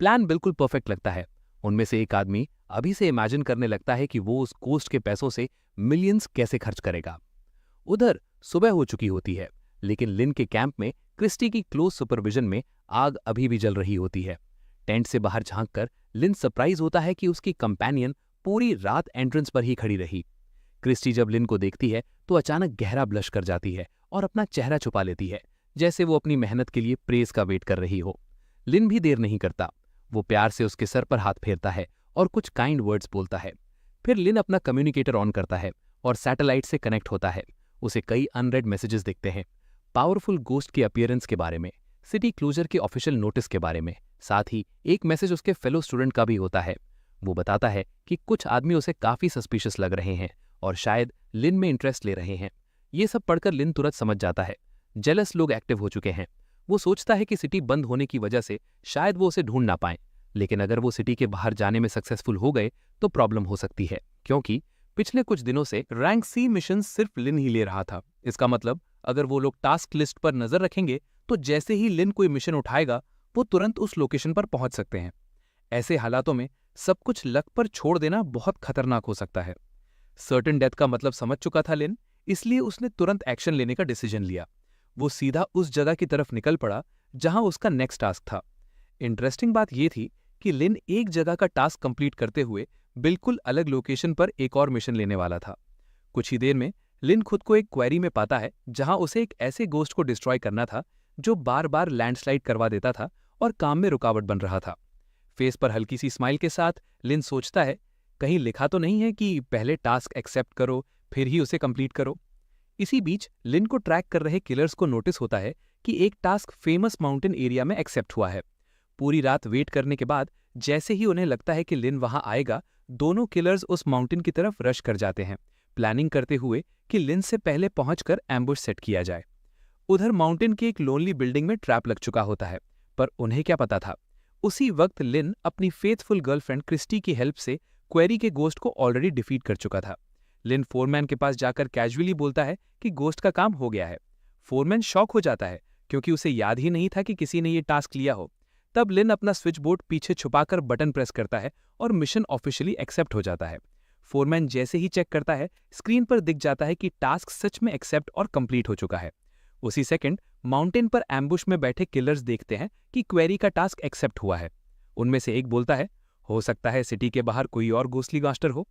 प्लान बिल्कुल परफेक्ट लगता है। उनमें से एक आदमी अभी से इमेजिन करने लगता है कि वो उस गोस्ट के पैसों से मिलियंस कैसे खर्च करेगा। उधर सुबह हो चुकी होती है, लेकिन लिन के कैंप में क्रिस्टी की क्लोज सुपरविजन में आग अभी भी जल रही होती है। टेंट से बाहर झांककर लिन सरप्राइज होता है कि उसकी कंपेनियन पूरी रात एंट्रेंस पर ही खड़ी रही। क्रिस्टी जब लिन को देखती है तो अचानक गहरा ब्लश कर जाती है और अपना चेहरा छुपा लेती है, जैसे वो अपनी मेहनत के लिए प्रेज का वेट कर रही हो। लिन भी देर नहीं करता, वो प्यार से उसके सर पर हाथ फेरता है और कुछ काइंड वर्ड्स बोलता है। फिर लिन अपना कम्युनिकेटर ऑन करता है और सैटेलाइट से कनेक्ट होता है। उसे कई अनरेड मैसेजेस दिखते हैं, पावरफुल गोस्ट के अपीयरेंस के बारे में, सिटी क्लोजर के ऑफिशियल नोटिस के बारे में। साथ ही एक मैसेज उसके फेलो स्टूडेंट का भी होता है। वो बताता है कि कुछ आदमी उसे काफी सस्पिशियस लग रहे हैं और शायद लिन में इंटरेस्ट ले रहे हैं। ये सब पढ़कर लिन तुरंत समझ जाता है, जेलस लोग एक्टिव हो चुके हैं। वो सोचता है कि सिटी बंद होने की वजह से शायद वो उसे ढूंढ ना पाए, लेकिन अगर वो सिटी के बाहर जाने में सक्सेसफुल हो गए तो प्रॉब्लम हो सकती है, क्योंकि पिछले कुछ दिनों से रैंक सी मिशन सिर्फ लिन ही ले रहा था। इसका मतलब अगर वो लोग टास्क लिस्ट पर नजर रखेंगे तो जैसे ही लिन कोई मिशन उठाएगा वो तुरंत उस लोकेशन पर पहुंच सकते हैं। ऐसे हालातों में सब कुछ लक पर छोड़ देना बहुत खतरनाक हो सकता है। सर्टेन डेथ का मतलब समझ चुका था लिन, इसलिए उसने तुरंत एक्शन लेने का डिसीजन लिया। वो सीधा उस जगह की तरफ निकल पड़ा जहां उसका नेक्स्ट टास्क था। इंटरेस्टिंग बात यह थी कि लिन एक जगह का टास्क कंप्लीट करते हुए बिल्कुल अलग लोकेशन पर एक और मिशन लेने वाला था। कुछ ही देर में लिन खुद को एक क्वेरी में पाता है जहां उसे एक ऐसे गोस्ट को डिस्ट्रॉय करना था जो बार बार लैंडस्लाइड करवा देता था और काम में रुकावट बन रहा था। फेस पर हल्की सी स्माइल के साथ लिन सोचता है, कहीं लिखा तो नहीं है कि पहले टास्क एक्सेप्ट करो फिर ही उसे कंप्लीट करो। इसी बीच लिन को ट्रैक कर रहे किलर्स को नोटिस होता है कि एक टास्क फेमस माउंटेन एरिया में एक्सेप्ट हुआ है। पूरी रात वेट करने के बाद जैसे ही उन्हें लगता है कि लिन वहां आएगा, दोनों किलर्स उस माउंटेन की तरफ रश कर जाते हैं, प्लानिंग करते हुए कि लिन से पहले पहुंचकर एम्बुश सेट किया जाए। उधर माउंटेन की एक लोनली बिल्डिंग में ट्रैप लग चुका होता है, पर उन्हें क्या पता था, उसी वक्त लिन अपनी फेथफुल गर्लफ्रेंड क्रिस्टी की हेल्प से क्वेरी के गोस्ट को ऑलरेडी डिफीट कर चुका था। लिन फोरमैन के पास जाकर कैजुअली बोलता है कि गोस्ट का काम हो गया है। फोरमैन शॉक हो जाता है क्योंकि उसे याद ही नहीं था कि किसी ने ये टास्क लिया हो। तब लिन अपना स्विच बोर्ड पीछे छुपाकर बटन प्रेस करता है और मिशन ऑफिशियली एक्सेप्ट हो जाता है। फोरमैन जैसे ही चेक करता है, स्क्रीन पर दिख जाता है कि टास्क सच में एक्सेप्ट और कंप्लीट हो चुका है। उसी सेकंड माउंटेन पर एम्बुश में बैठे किलर्स देखते हैं कि क्वेरी का टास्क एक्सेप्ट हुआ है। उनमें से एक बोलता है, हो सकता है सिटी के बाहर कोई और गोस्टली मास्टर हो।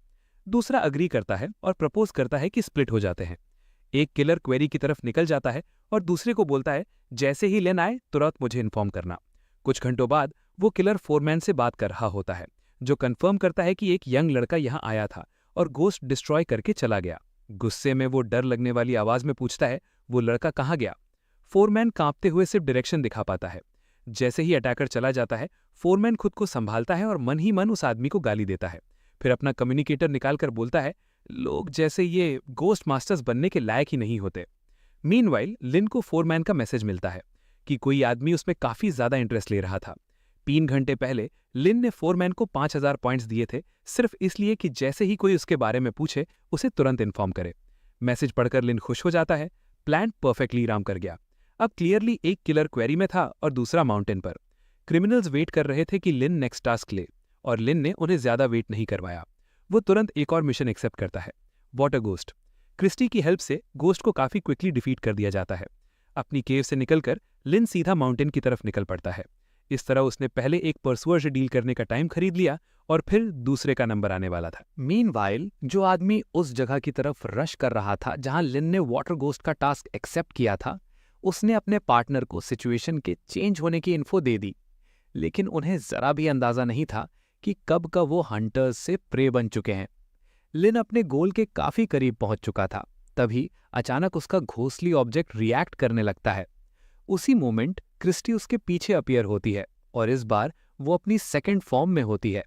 दूसरा अग्री करता है और प्रपोज करता है कि स्प्लिट हो जाते हैं। एक किलर क्वेरी की तरफ निकल जाता है और दूसरे को बोलता है, जैसे ही लिन आए तुरंत मुझे इन्फॉर्म करना। कुछ घंटों बाद वो किलर फोरमैन से बात कर रहा होता है, जो कंफर्म करता है कि एक यंग लड़का यहाँ आया था और गोस्ट डिस्ट्रॉय करके चला गया। गुस्से में वो डर लगने वाली आवाज में पूछता है, वो लड़का कहाँ गया? फोरमैन कांपते हुए सिर्फ डायरेक्शन दिखा पाता है। जैसे ही अटैकर चला जाता है, फोरमैन खुद को संभालता है और मन ही मन उस आदमी को गाली देता है। फिर अपना कम्युनिकेटर निकालकर बोलता है, लोग जैसे ये गोस्ट मास्टर्स बनने के लायक ही नहीं होते। मीनवाइल लिन को फोरमैन का मैसेज मिलता है कि कोई आदमी उसमें काफी ज्यादा इंटरेस्ट ले रहा था। 3 घंटे पहले लिन ने फोरमैन को 5000 पॉइंट्स दिए थे, सिर्फ इसलिए कि जैसे ही कोई उसके बारे में पूछे उसे तुरंत इन्फॉर्म करे। मैसेज पढ़कर लिन खुश हो जाता है, प्लान परफेक्टली काम कर गया। अब क्लियरली एक किलर क्वेरी में था और दूसरा माउंटेन पर। क्रिमिनल्स वेट कर रहे थे कि लिन नेक्स्ट टास्क ले, और लिन ने उन्हें ज्यादा वेट नहीं करवाया। वो तुरंत एक और मिशन एक्सेप्ट करता है, वाटर गोस्ट। क्रिस्टी की हेल्प से गोस्ट को काफी क्विकली डिफीट कर दिया जाता है। अपनी केव से निकलकर लिन सीधा माउंटेन की तरफ निकल पड़ता है। इस तरह उसने पहले एक परसुअर से डील करने का टाइम खरीद लिया और फिर दूसरे का नंबर आने वाला था। मीनवाइल जो आदमी उस जगह की तरफ रश कर रहा था जहां लिन ने वाटर गोस्ट का टास्क एक्सेप्ट किया था, उसने अपने पार्टनर को सिचुएशन के चेंज होने की इन्फो दे दी, लेकिन उन्हें जरा भी अंदाजा नहीं था कि कब का वो हंटर्स से प्रे बन चुके हैं। लिन अपने गोल के काफी करीब पहुंच चुका था। तभी अचानक उसका घोंसली ऑब्जेक्ट रिएक्ट करने लगता है। उसी मोमेंट क्रिस्टी उसके पीछे अपीयर होती है और इस बार वो अपनी सेकंड फॉर्म में होती है।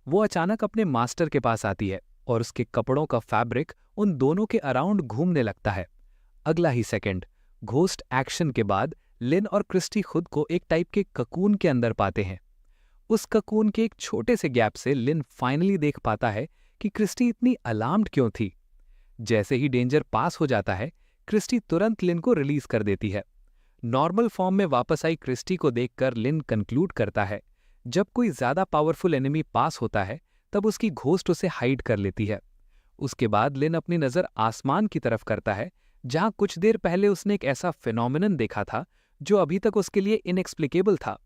वो अचानक अपने मास्टर के पास आती है और उसके कपड़ों का फैब्रिक उन दोनों के अराउंड घूमने लगता है। अगला ही सेकंड घोस्ट एक्शन के बाद लिन और क्रिस्टी खुद को एक टाइप के ककून के अंदर पाते हैं। उस ककून के एक छोटे से गैप से लिन फाइनली देख पाता है कि क्रिस्टी इतनी अलार्म्ड क्यों थी। जैसे ही डेंजर पास हो जाता है, क्रिस्टी तुरंत लिन को रिलीज कर देती है। नॉर्मल फॉर्म में वापस आई क्रिस्टी को देखकर लिन कंक्लूड करता है, जब कोई ज्यादा पावरफुल एनिमी पास होता है तब उसकी घोस्ट उसे हाइड कर लेती है। उसके बाद लिन अपनी नजर आसमान की तरफ करता है, जहां कुछ देर पहले उसने एक ऐसा फिनोमिनन देखा था जो अभी तक उसके लिए इनएक्सप्लिकेबल था।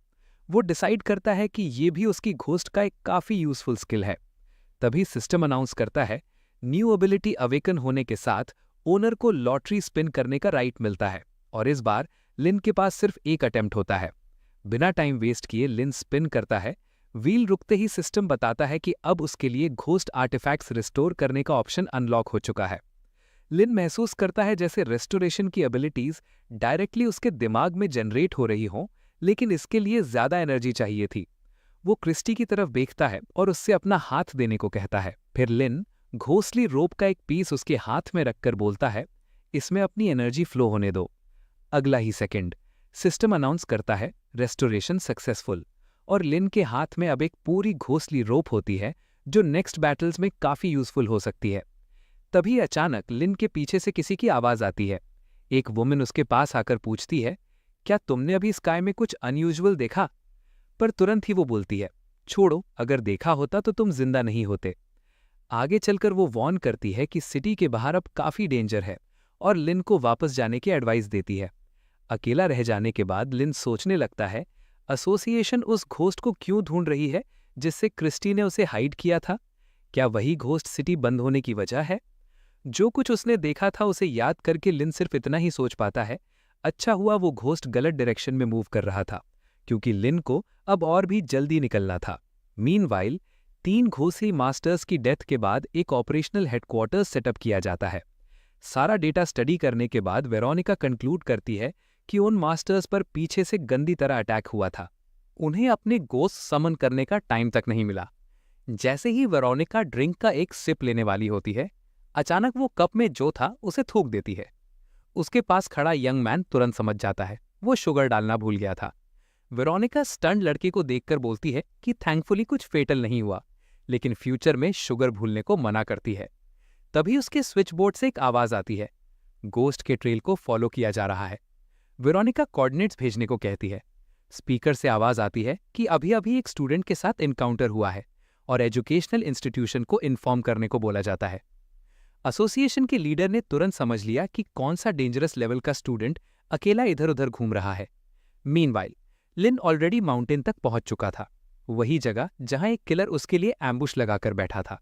वो डिसाइड करता है कि ये भी उसकी घोस्ट का एक काफी यूजफुल स्किल है। तभी सिस्टम अनाउंस करता है, न्यू एबिलिटी अवेकन होने के साथ ओनर को लॉटरी स्पिन करने का राइट मिलता है और इस बार लिन के पास सिर्फ एक अटेम्प्ट होता है। बिना टाइम वेस्ट किए लिन स्पिन करता है। व्हील रुकते ही सिस्टम बताता है कि अब उसके लिए घोस्ट आर्टिफैक्ट्स रिस्टोर करने का ऑप्शन अनलॉक हो चुका है। लिन महसूस करता है जैसे रेस्टोरेशन की एबिलिटीज डायरेक्टली उसके दिमाग में जनरेट हो रही हों, लेकिन इसके लिए ज्यादा एनर्जी चाहिए थी। वो क्रिस्टी की तरफ देखता है और उससे अपना हाथ देने को कहता है। फिर लिन घोंसली रोप का एक पीस उसके हाथ में रखकर बोलता है, इसमें अपनी एनर्जी फ्लो होने दो। अगला ही सेकंड सिस्टम अनाउंस करता है, रेस्टोरेशन सक्सेसफुल, और लिन के हाथ में अब एक पूरी घोंसली रोप होती है जो नेक्स्ट बैटल्स में काफी यूजफुल हो सकती है। तभी अचानक लिन के पीछे से किसी की आवाज आती है। एक वुमन उसके पास आकर पूछती है, क्या तुमने अभी स्काई में कुछ अनयूजुअल देखा? पर तुरंत ही वो बोलती है, छोड़ो, अगर देखा होता तो तुम जिंदा नहीं होते। आगे चलकर वो वॉर्न करती है कि सिटी के बाहर अब काफी डेंजर है और लिन को वापस जाने की एडवाइस देती है। अकेला रह जाने के बाद लिन सोचने लगता है, एसोसिएशन उस घोस्ट को क्यों ढूंढ रही है जिससे क्रिस्टी ने उसे हाइड किया था? क्या वही घोस्ट सिटी बंद होने की वजह है? जो कुछ उसने देखा था उसे याद करके लिन सिर्फ इतना ही सोच पाता है, अच्छा हुआ वो घोस्ट गलत डायरेक्शन में मूव कर रहा था, क्योंकि लिन को अब और भी जल्दी निकलना था। मीनवाइल 3 घोंसली मास्टर्स की डेथ के बाद एक ऑपरेशनल हेडक्वार्टर्स सेटअप किया जाता है। सारा डेटा स्टडी करने के बाद वेरोनिका कंक्लूड करती है कि उन मास्टर्स पर पीछे से गंदी तरह अटैक हुआ था। उन्हें अपने गोस्ट समन करने का टाइम तक नहीं मिला। जैसे ही वेरोनिका ड्रिंक का एक सिप लेने वाली होती है, अचानक वो कप में जो था उसे थूक देती है। उसके पास खड़ा यंग मैन तुरंत समझ जाता है वो शुगर डालना भूल गया था। वेरोनिका स्टंट लड़के को देखकर बोलती है कि थैंकफुली कुछ फेटल नहीं हुआ, लेकिन फ्यूचर में शुगर भूलने को मना करती है। तभी उसके स्विच बोर्ड से एक आवाज आती है, गोस्ट के ट्रेल को फॉलो किया जा रहा है। वेरोनिका कोऑर्डिनेट्स भेजने को कहती है। स्पीकर से आवाज आती है कि अभी अभी एक स्टूडेंट के साथ इनकाउंटर हुआ है और एजुकेशनल इंस्टीट्यूशन को इन्फॉर्म करने को बोला जाता है। एसोसिएशन के लीडर ने तुरंत समझ लिया कि कौन सा डेंजरस लेवल का स्टूडेंट अकेला इधर उधर घूम रहा है। मीनवाइल लिन ऑलरेडी माउंटेन तक पहुंच चुका था, वही जगह जहां एक किलर उसके लिए एम्बुश लगाकर बैठा था।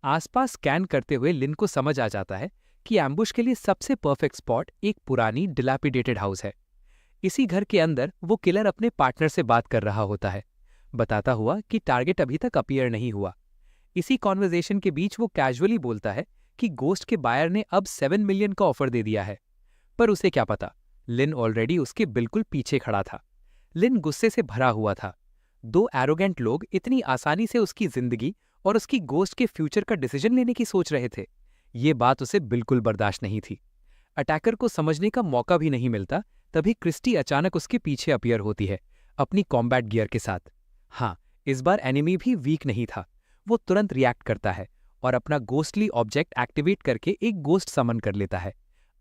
आसपास स्कैन करते हुए लिन को समझ आ जाता है कि एम्बुश के लिए सबसे परफेक्ट स्पॉट एक पुरानी डिलैपिडेटेड हाउस है। इसी घर के अंदर वो किलर अपने पार्टनर से बात कर रहा होता है, बताता हुआ कि टारगेट अभी तक अपीयर नहीं हुआ। इसी कॉन्वर्जेशन के बीच वो कैजुअली बोलता है कि गोस्ट के बायर ने अब 7 मिलियन का ऑफर दे दिया है, पर उसे क्या पता, लिन ऑलरेडी उसके बिल्कुल पीछे खड़ा था। लिन गुस्से से भरा हुआ था। 2 एरोगेंट लोग इतनी आसानी से उसकी जिंदगी और उसकी गोस्ट के फ्यूचर का डिसीजन लेने की सोच रहे थे। ये बात उसे बिल्कुल बर्दाश्त नहीं थी। अटैकर को समझने का मौका भी नहीं मिलता, तभी क्रिस्टी अचानक उसके पीछे अपीयर होती है अपनी कॉम्बैट गियर के साथ। हाँ, इस बार एनिमी भी वीक नहीं था। वो तुरंत रिएक्ट करता है और अपना गोस्टली ऑब्जेक्ट एक्टिवेट करके एक गोस्ट समन कर लेता है।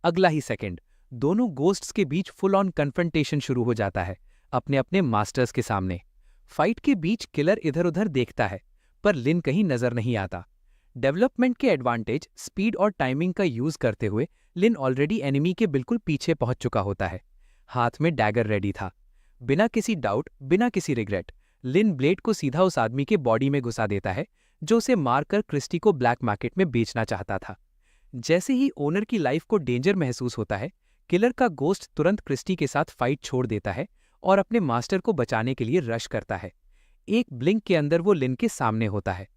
अगला ही सेकंड दोनों गोस्ट्स के बीच फुल ऑन कन्फ्रंटेशन शुरू हो जाता है, अपने अपने मास्टर्स के सामने। फाइट के बीच किलर इधर उधर देखता है, पर लिन कहीं नजर नहीं आता। डेवलपमेंट के एडवांटेज, स्पीड और टाइमिंग का यूज करते हुए लिन ऑलरेडी एनिमी के बिल्कुल पीछे पहुंच चुका होता है। हाथ में डैगर रेडी था। बिना किसी डाउट, बिना किसी रिग्रेट, लिन ब्लेड को सीधा उस आदमी के बॉडी में घुसा देता है जो उसे मारकर क्रिस्टी को ब्लैक मार्केट में बेचना चाहता था। जैसे ही ओनर की लाइफ को डेंजर महसूस होता है, किलर का गोस्ट तुरंत क्रिस्टी के साथ फाइट छोड़ देता है और अपने मास्टर को बचाने के लिए रश करता है। एक ब्लिंक के अंदर वो लिन के सामने होता है।